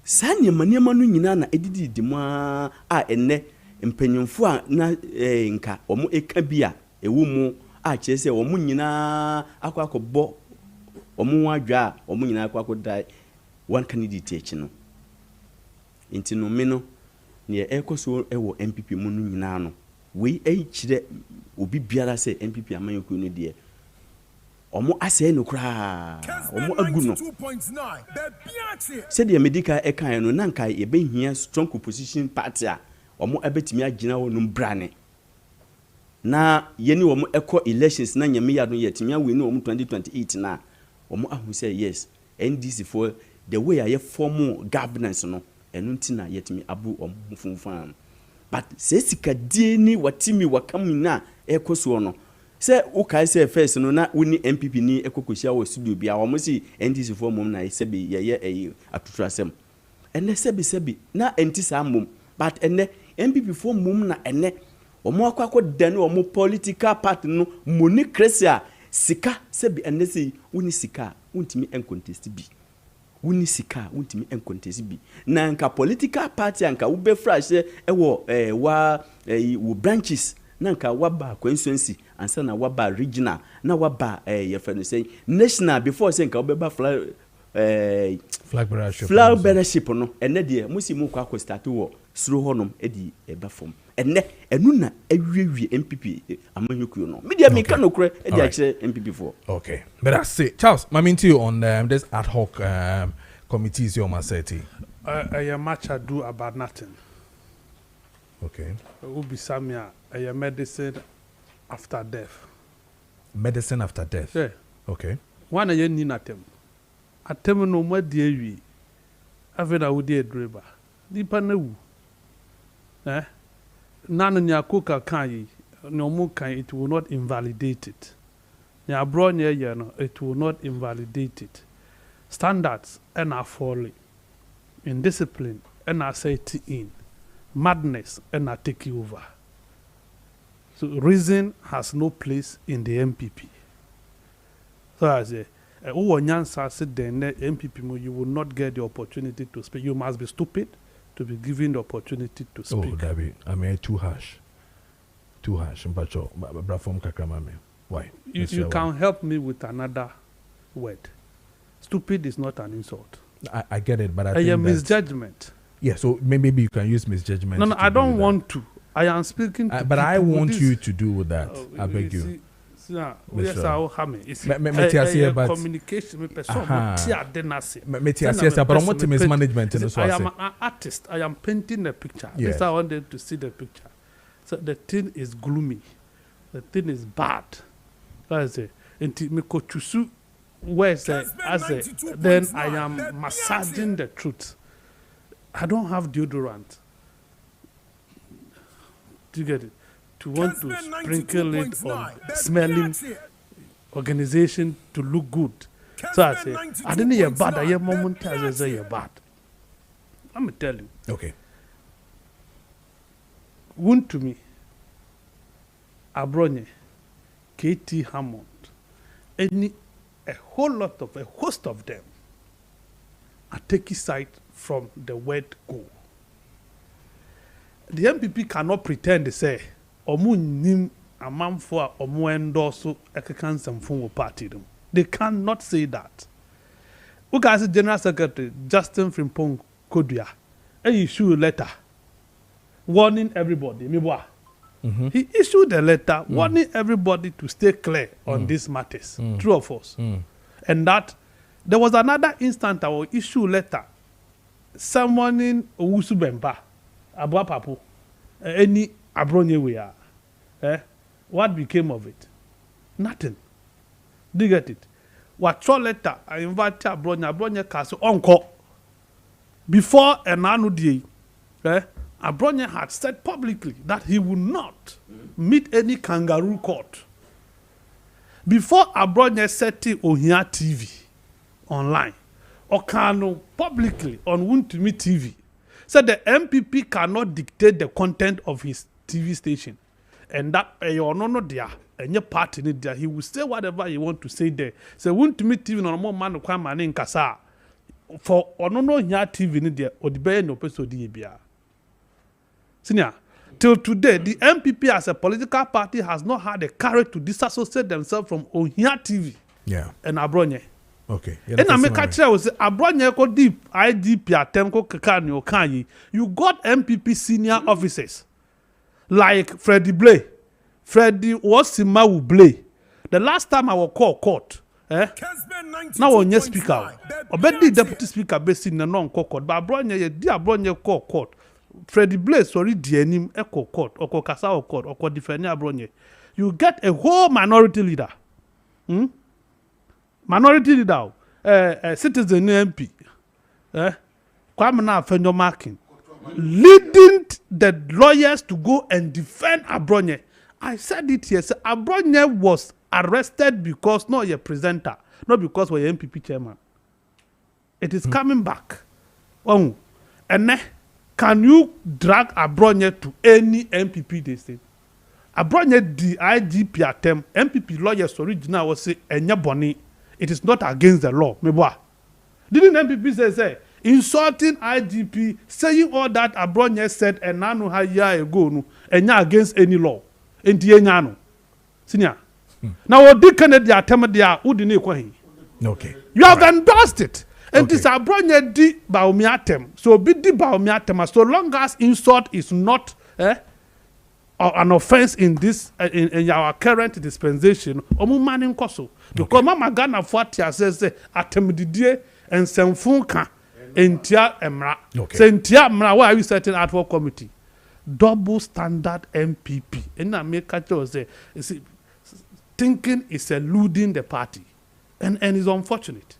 sanye maniema no nyina na edidi dima a enne mpanyemfo a na nka omo eka bia ewu mu a kire say omo nyina akwakobo omo adwa omo nyina akwakodai one candidate echi no inti no me no ne ekoso ewo NPP mu no nyina no we kire obi biara say NPP amanyoku no de omo ase no kra omo agu no se de medical ekan no nanka ye behia strong opposition party a omo abetimi agina wo no brane na yeni omo eko elections na nyame ya no yetimi awe no omo 2028 na omo ahu say yes NDC for the way I form governance no enu ntina yetimi abu omo funfan but se sikadie ni watimi wakamu na ekoso no se ukai say first no na woni NPP ni ekokohia wo studio bia omo si NDC for mom na sebi ye atutrasem ene sebi na enti sa mom but ene NPP for mom na ene omo akwakọ dane omo political party no monocracy a sika sebi ene si woni sika wontimi encontest bi woni sika wontimi encontest bi na nka political party anka wo be fresh ewo wo branches na nka waba constituency ansa na waba regional na waba ye friend say national before say nka wo be ba flag bearership no ene de musi mu kwa start wo suro honom edi eba fom ene enu na awiwie MPP amanyokuo no media me ka nokre edi akire MPP for okay but I say Charles maminti you on this ad hoc committees you must say a much ado about nothing. Okay. Ubi samia a medicine after death. Medicine after death. Yeah. Okay. One a yen atem. Atem no more dear we. Avena would dear driver. Deeper no. None in your cooker can no more can it will not invalidate it. Nya Abronye no it will not invalidate it. Standards and are falling. Indiscipline and are setting in. Madness and are taking over. So reason has no place in the MPP. So I say, MPP, you will not get the opportunity to speak. You must be stupid to be given the opportunity to speak. Oh, David, I mean, too harsh. Too harsh. Why? You can help me with another word. Stupid is not an insult. I get it, but I think misjudgment. Yeah, so maybe you can use misjudgment. No, I don't want to. I am speaking to but I want you to do with that. I beg you. Yes, I'll have me. It's communication. But I want to mismanagement. I am an artist. I am painting a picture. Yes. I wanted to see the picture. So the thing is gloomy. The thing is bad. That's it. Then I am massaging the truth. I don't have deodorant. Do you get it? To want to sprinkle it on smelling organization to look good. So I say, I didn't hear bad. I hear moment I say you're bad. Let me tell you. Okay. Wontumi, Abronye, KT Hammond, a host of them are taking side from the word go. The MPP cannot pretend to say, Omu nim a man for Omu endorsed a cancer from party. They cannot say that. Uka's General Secretary Justin Frimpong Kodia, he issued a letter warning everybody. He issued a letter warning everybody to stay clear on these matters. True or false? And that There was another instant I will issue letter summoning Owusu Bemba, Abua Papu, any Abronye we are. What became of it? Nothing. Do you get it? What letter I invited Abronye Castle Onko. Before Enanu Day, Abronye had said publicly that he would not meet any kangaroo court. Before Abronye said it on here TV, online, Okano publicly on Wontumi TV, said the NPP cannot dictate the content of his TV station. And that no there, and your party in there, he will say whatever he want to say there. So Wontumi TV no more man kwa mane in Kasa. For no here TV in there, or the bay no person DBA. Senior, till today, the NPP as a political party has not had the courage to disassociate themselves from Ohia TV. Yeah. And Abronye. Okay. And I make a tell was Abronye ko deep IDP atemko kakani okanyi. You got NPP senior officers like Freddie Blay. Freddie Wosimawu Blay. The last time I was called court, now on your speaker. Obedi deputy speaker based in the non-court, but Abronye di Abronye call court. Freddie Blay sorry DNM echo court or Kasao court or defend Abronye. You get a whole minority leader. Minority leader, citizen MP, Kwamena Fenyo Markin, leading the lawyers to go and defend Abronye. I said it here. So Abronye was arrested because not a presenter, not because we're NPP chairman. It is coming back. Oh, and can you drag Abronye to any NPP they say? Abronye the IGP attempt NPP lawyers original was say enya boni. It is not against the law. Meboa. Didn't NPP say insulting IGP, saying all that Abronye said and nanu ha year ago no enya against any law. Enti enya no. Senior. Now what did Kennedy attempt there who didn't know? Okay. You have endorsed it. And this Abronye di baomiatem. So be di baomiatem. So long as insult is not an offense in this in our current dispensation, omumanin koso. Because Mama Ghana Fatia says atem didie and semfunka entia emra. Sentia emra, why are you setting ad hoc committee? Double standard NPP. And I make a say thinking is eluding the party. And it's unfortunate.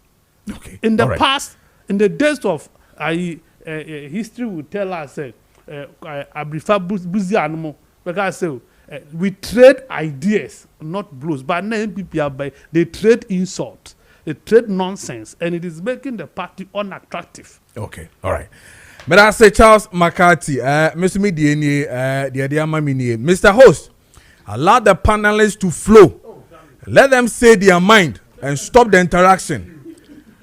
Okay. In the past, in the days of history will tell us I prefer busy animal because we trade ideas, not blows. But now NPP they trade insult, they trade nonsense, and it is making the party unattractive. Okay, all right. But I say Charles Marcathy, Mr. Mr. Host, allow the panelists to flow. Let them say their mind and stop the interaction.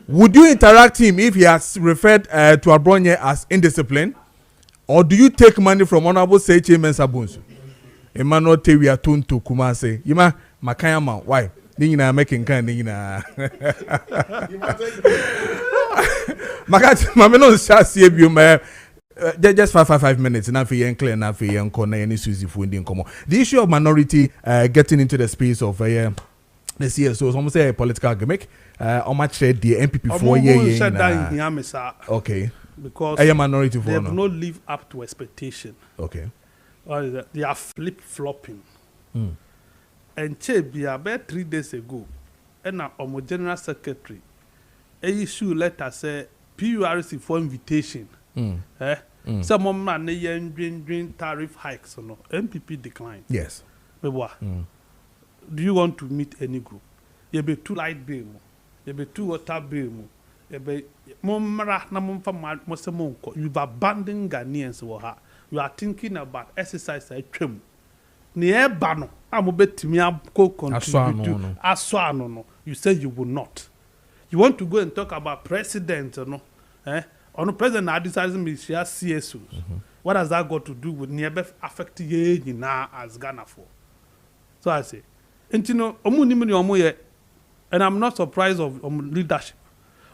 Would you interact him if he has referred to Abronye as indisciplined? Or do you take money from Honorable Sechi Mensabunsu? Emmanuel Tewi Atun to Kumase. Yima Makayama, why? Nina making kind Nina. Makati, Mameno Shasi, just 5 minutes, and clear, and any Susie Fundi Como. The issue of minority getting into the space of this year, so it's almost a political gimmick. How much said the NPP 4 years? Okay. Because they have not lived up to expectation. Okay. They are flip-flopping. And Chebia, about 3 days ago, and our general secretary issue letter say PURC for invitation. Some man they tariff hikes or no. NPP declined. Yes. Do you want to meet any group? You be 2 light bill. You be 2 water bill. You be you've abandoned Ghanaians. You are thinking about exercise at Trim. Near Bano, I'm a bit me contribute to Aswano. You say you will not. You want to go and talk about president, no? On the president, I decided me share CSOs. What has that got to do with nearby affecting you now as Ghana for? So I say, and you know, and I'm not surprised of leadership.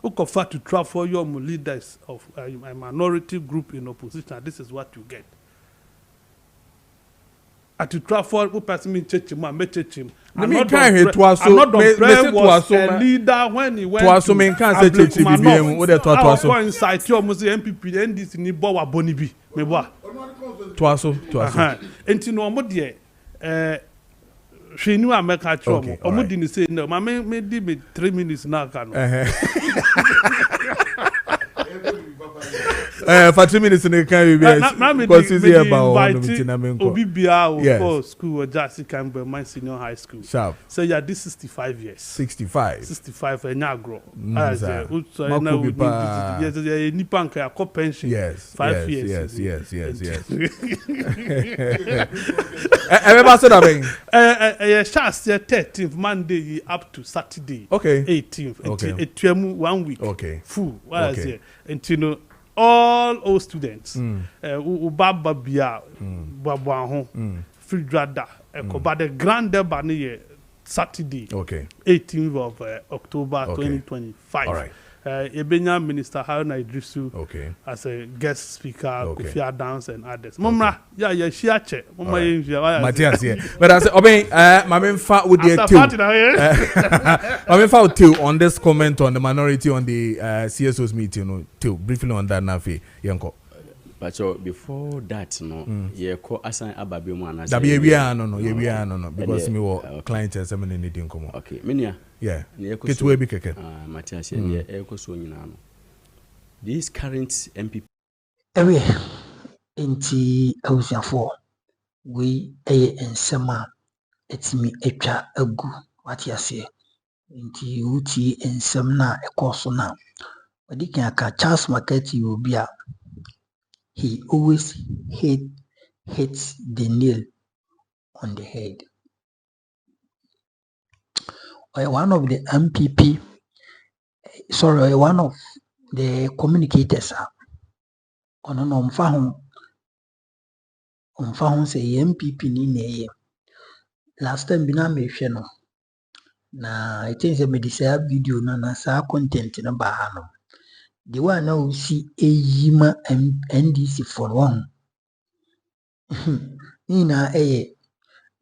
Who prefer to trap for your leaders of a minority group in opposition? This is what you get. at the Trafford, who pass me churchim, me churchim. I mean, can't hit twice. Another Brand was so a leader when he went twice. So me can't say churchim. What they twice so. I inside your must NPP NDC ni bowa bonibi me boa. Twice so. Enti no mo de she knew America chom. Omo di ni say no. Ma me di me 3 minutes na ka no. For 3 minutes in the can because it's here about for school or just Campbell, my senior high school. Sharp. So yeah, this 65 years. 65 and now grow. Yes, Nipan can pension. Yes. 5 years. Yes. Everybody said that being. Charles 13th Monday up to Saturday. Okay. 18th. Okay. 1 week. Okay. Full. What is it? And you know. All old students, Ubaba Bia, Babaho, Fridrada, but the grand debate Saturday, 18th of October 2025. All right. Ebenya Minister Haruna Idrisu as a guest speaker, Kofi Adams and others. Mama, yeah, she ache. Mama, Matthias here. But I said, Obey, my main fat with the my main fat too on this comment on the minority on the CSO's meeting, too. Briefly on that, Nafi, Yanko. But before that, no, you call assign Ababi Mana. No, because me were clients and someone anything come on. Okay, Minia. Yeah, get away be keke. Matthias, this current NPP. Ewe, inti awusiafo, we ensema etimi etwa agu wati ase. Inti uti ensem na ekoso na. Wadi aka Charles Marcathy obia. He always hits the nail on the head. One of the NPP, one of the communicators, on found say NPP ni last time bina me no na I think the medicine video na sa content na ba no the one now see Yima NDC for one. Nina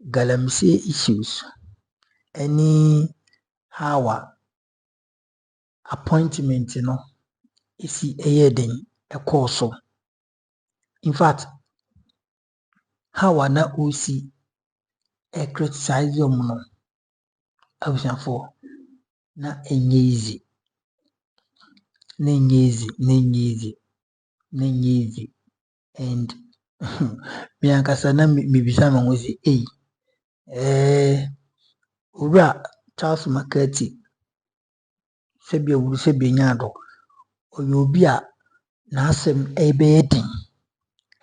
galamsey issues. Any how appointment is then a course. In fact, how na usi a criticize your mono. I was for na easy. Nenyezi. And me ankasa mi bisa ma ngo si ura Charles Marcathy sebi nyado oyobi a na asem ebe din.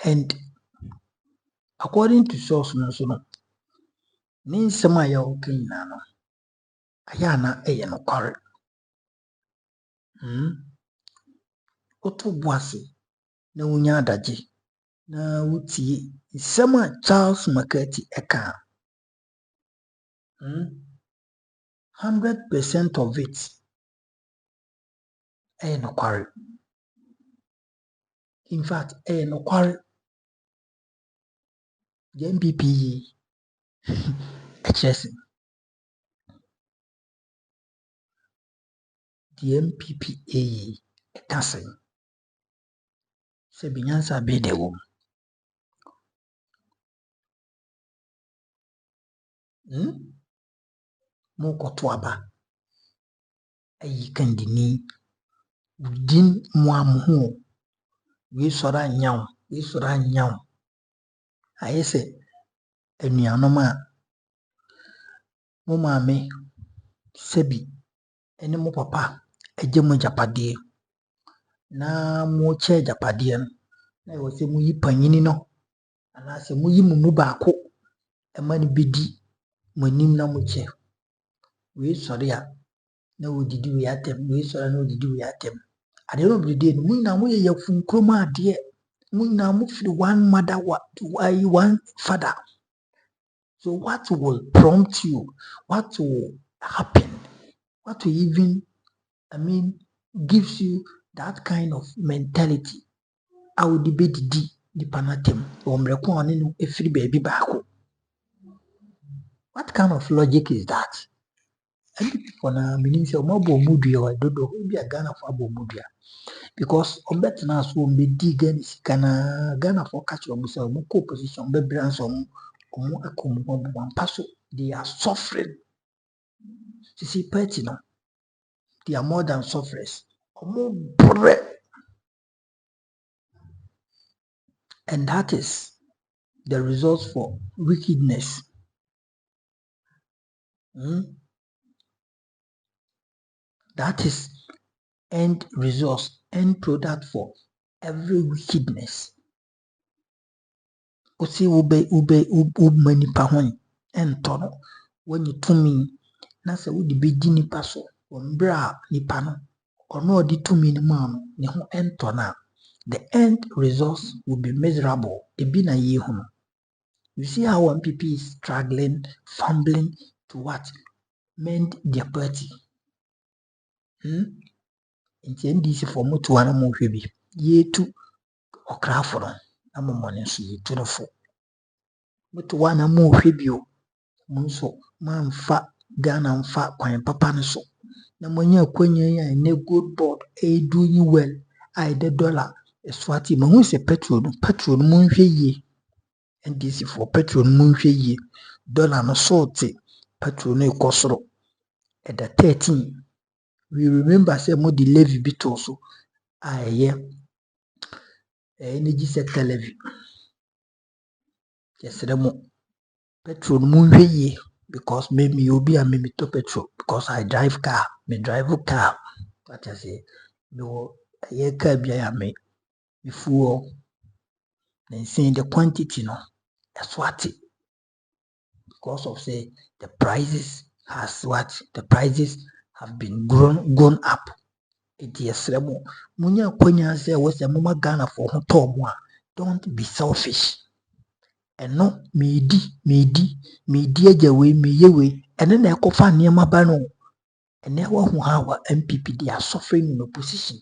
And according to source no ni nsem a ya okin na no aya na no kware. Oto boase na wunya adaje na wutie isema Charles Marcathy eka 100% of it no quarry. In fact no quarry. The NPP excessive. The NPP cancer. Se binyansa be de wo. Mo koto aba. Ayi kandini din mo amho. We sora nyaw. Ayese enuanom a mo maame sebi ene mo papa ejemu japade na mo che japade na wo se mu yi panyini no ana se mu yi mu baako e mani bedi manim na mo che we sori a na wo didi we atem we sori na wo didi we atem ade no bi de mu na mo ye yafun kroma ade mu na mo fi one mother one father. So what will prompt you? What will happen? What will even gives you that kind of mentality? I will debate the panatem or mrekwane no efiri baby baako. What kind of logic is that? NPP for na meaning say omo mudia or dodo be a Ghana for mudia. Because on bet na so be dig any Ghana for catch or say omo co-position be brands omo akom one paso. They are suffering. You see, petty no. They are more than sufferers. And that is the result for wickedness. That is end result, end product for every wickedness. Osi ube nipa hon entono when you to me na se wo de bedi nipa so ombra nipa no ono odi to me ni ma no ne ho entona the end results will be miserable. Ebi na ye ho. You see how NPP is struggling, fumbling to what? Mend their party. Nti NDC for mutu wana mo hwebi. Ye tu okrafo no na mo mone so ye tu no fo. Mutu wana mo hwebi o. Munso manfa Ghana mfa kwan papa no so. Na monya kwanya ya ne good board doing well. I the dollar swati mahu se petrol no monhwe ye. NDC for petrol no monhwe ye. Dollar no sorti petrol no ekosoro. At the 13 we remember say mo the levy bit also energy sector levy. Yes, mo petrol monhwe ye because maybe obi a me to petrol because I drive car. Me drive car. What I say no ye car bia me fuel. Then saying the quantity no that's what it because of say the prices have been gone up. It is remo munya kwanya say was a mama Ghana for ho tom a don't be selfish. And no me di ajawe me yewe and then ekofa niam aba no and na wa hu how NPP they are suffering in opposition.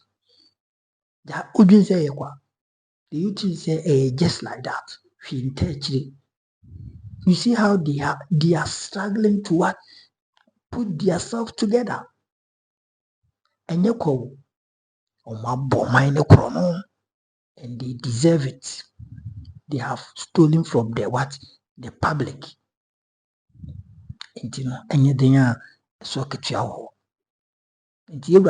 That udin say ekwa the youth say just like that. You see how they are struggling to what? Put themselves together. And you call and they deserve it. They have stolen from the what? The public. And you know, anything so ketchup. And you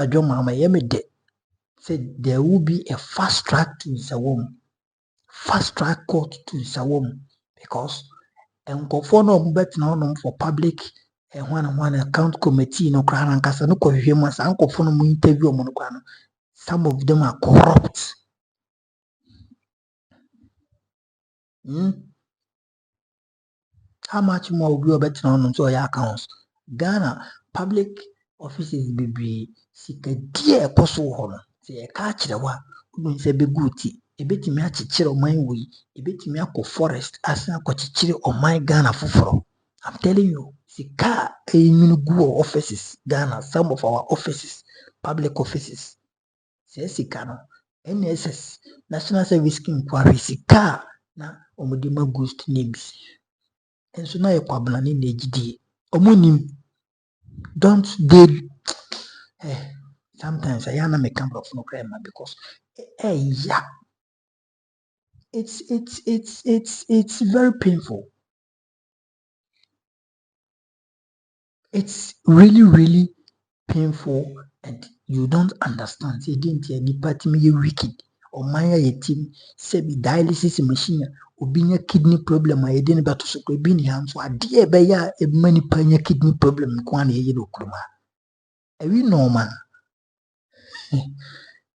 said there will be a fast track to Sawom. Fast track court to Sawom because and go for no bet no for public and one account committee no crown and cassa no coherence uncle for no interview monocrano. Some of them are corrupt. How much more will be betting on your accounts? Ghana public offices be seek a dear possible honor. Say a catch the one who say be goody. A bit me a chichiro my way, a bit me a forest as a cochichiro on my Ghana for. I'm telling you, Sika a go offices, Ghana, some of our offices, public offices. Say Sikano, NSS, National Service Inquiry, Sika, na omudima ghost names. And so now you're kwablani nejidi. Omonim, don't they? Sometimes I am a camera of no crime because yeah, it's very painful. It's really painful, and you don't understand. Say didn't any party me wicked or my team say be dialysis machine obinya kidney problem I didn't but to so be in hands so dear be ya a many panya kidney problem kwan ye no kroma. We normal.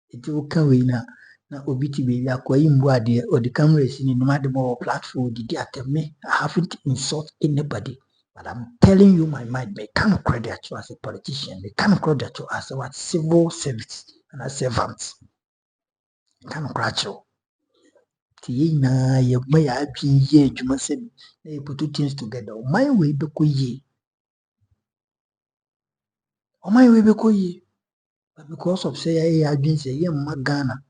It will come na obiti baby akwa imbu ade or the camera is in the more platform did at me. I haven't insult anybody. But I'm telling you my mind, they cannot credit you as a politician, they cannot credit you as a what civil service and a servant. They cannot credit you. Tina ye may I be ye, you must say they put two things together. My way be ye. Oh my way be ye. But because of say I been say ye magana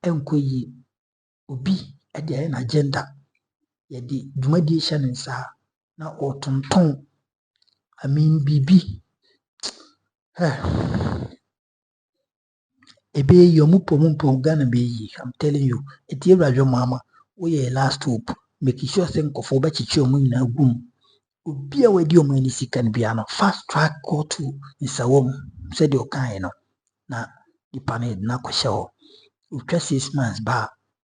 and ye. Obi at the end agenda. yɛde dwumadie hyɛ ne nsa na ɔtontɔn bibi ebe yi ɔmo Ghana be yi, I'm telling you, eti ewuradwo mama woyɛ last hope, make sure sɛ nkɔfo bɛkyekye ɔmo nyinaa gum. Obi a wadi ɔmo ani sika no bia no fast track go to nsawam sɛdeɛ ɔkaeɛ no na nipa no yɛde no akɔhyɛ hɔ. Wotwa 6 months ba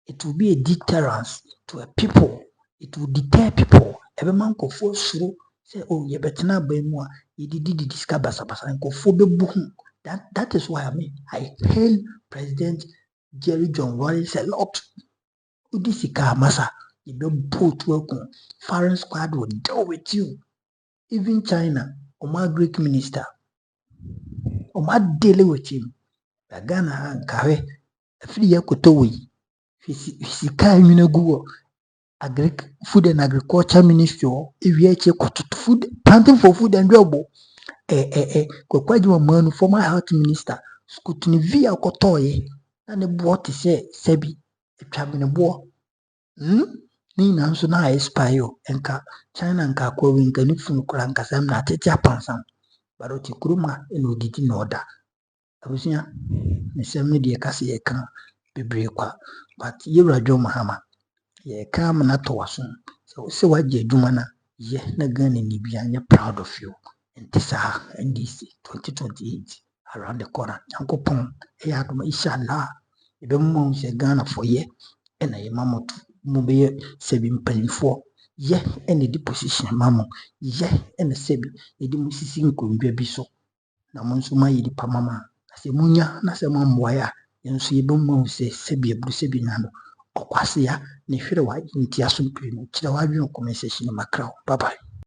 it will be a deterrence to a people, it will deter people. Ɛbɛma nkɔfo soro sɛ oh yɛbɛtena aban mu a yɛdidi sika basabasa nkɔfo bɛbu ho. That is why I hail President Jerry John Rawlings a lot. Udi sika masa, you don't put welcome. Foreign squad will deal with you. Even China, my Greek minister, my dealing with him. Ghana and Kare, a 3 year kotowi. Fisika immunogu food and agriculture ministry, if you food, planting for food and job. Kwakwaji manu former health minister skutuni via kotoye na ne bo te se sebi etwa ne bo ni na nso na expire enka China nka kwa wi nka ni funu kura nka sam na tete apansam baro ti kuruma e no didi na oda abusia ne sem ne de kase ye kan bebre kwa but yewradwo mahama ye kan na to waso se waje adwuma na ye na Ghana ni bia nya proud of you. This NDC 2028 around the corner. Yankopon, Yadoma, Ishala, the Mom said Ghana for ye, and I mamma Mobile 7 penny for ye, any deposition, mamma, ye, and the Sebi, the Dimusin could be so. Namonsuma yidi pamama, I say Munya, Nasa Mamwaya, and see Bomo say Sebi, Brusebiano, or Quasia, Nefira White, in Tiasum, Chilawabian conversation in Macau. Bye bye.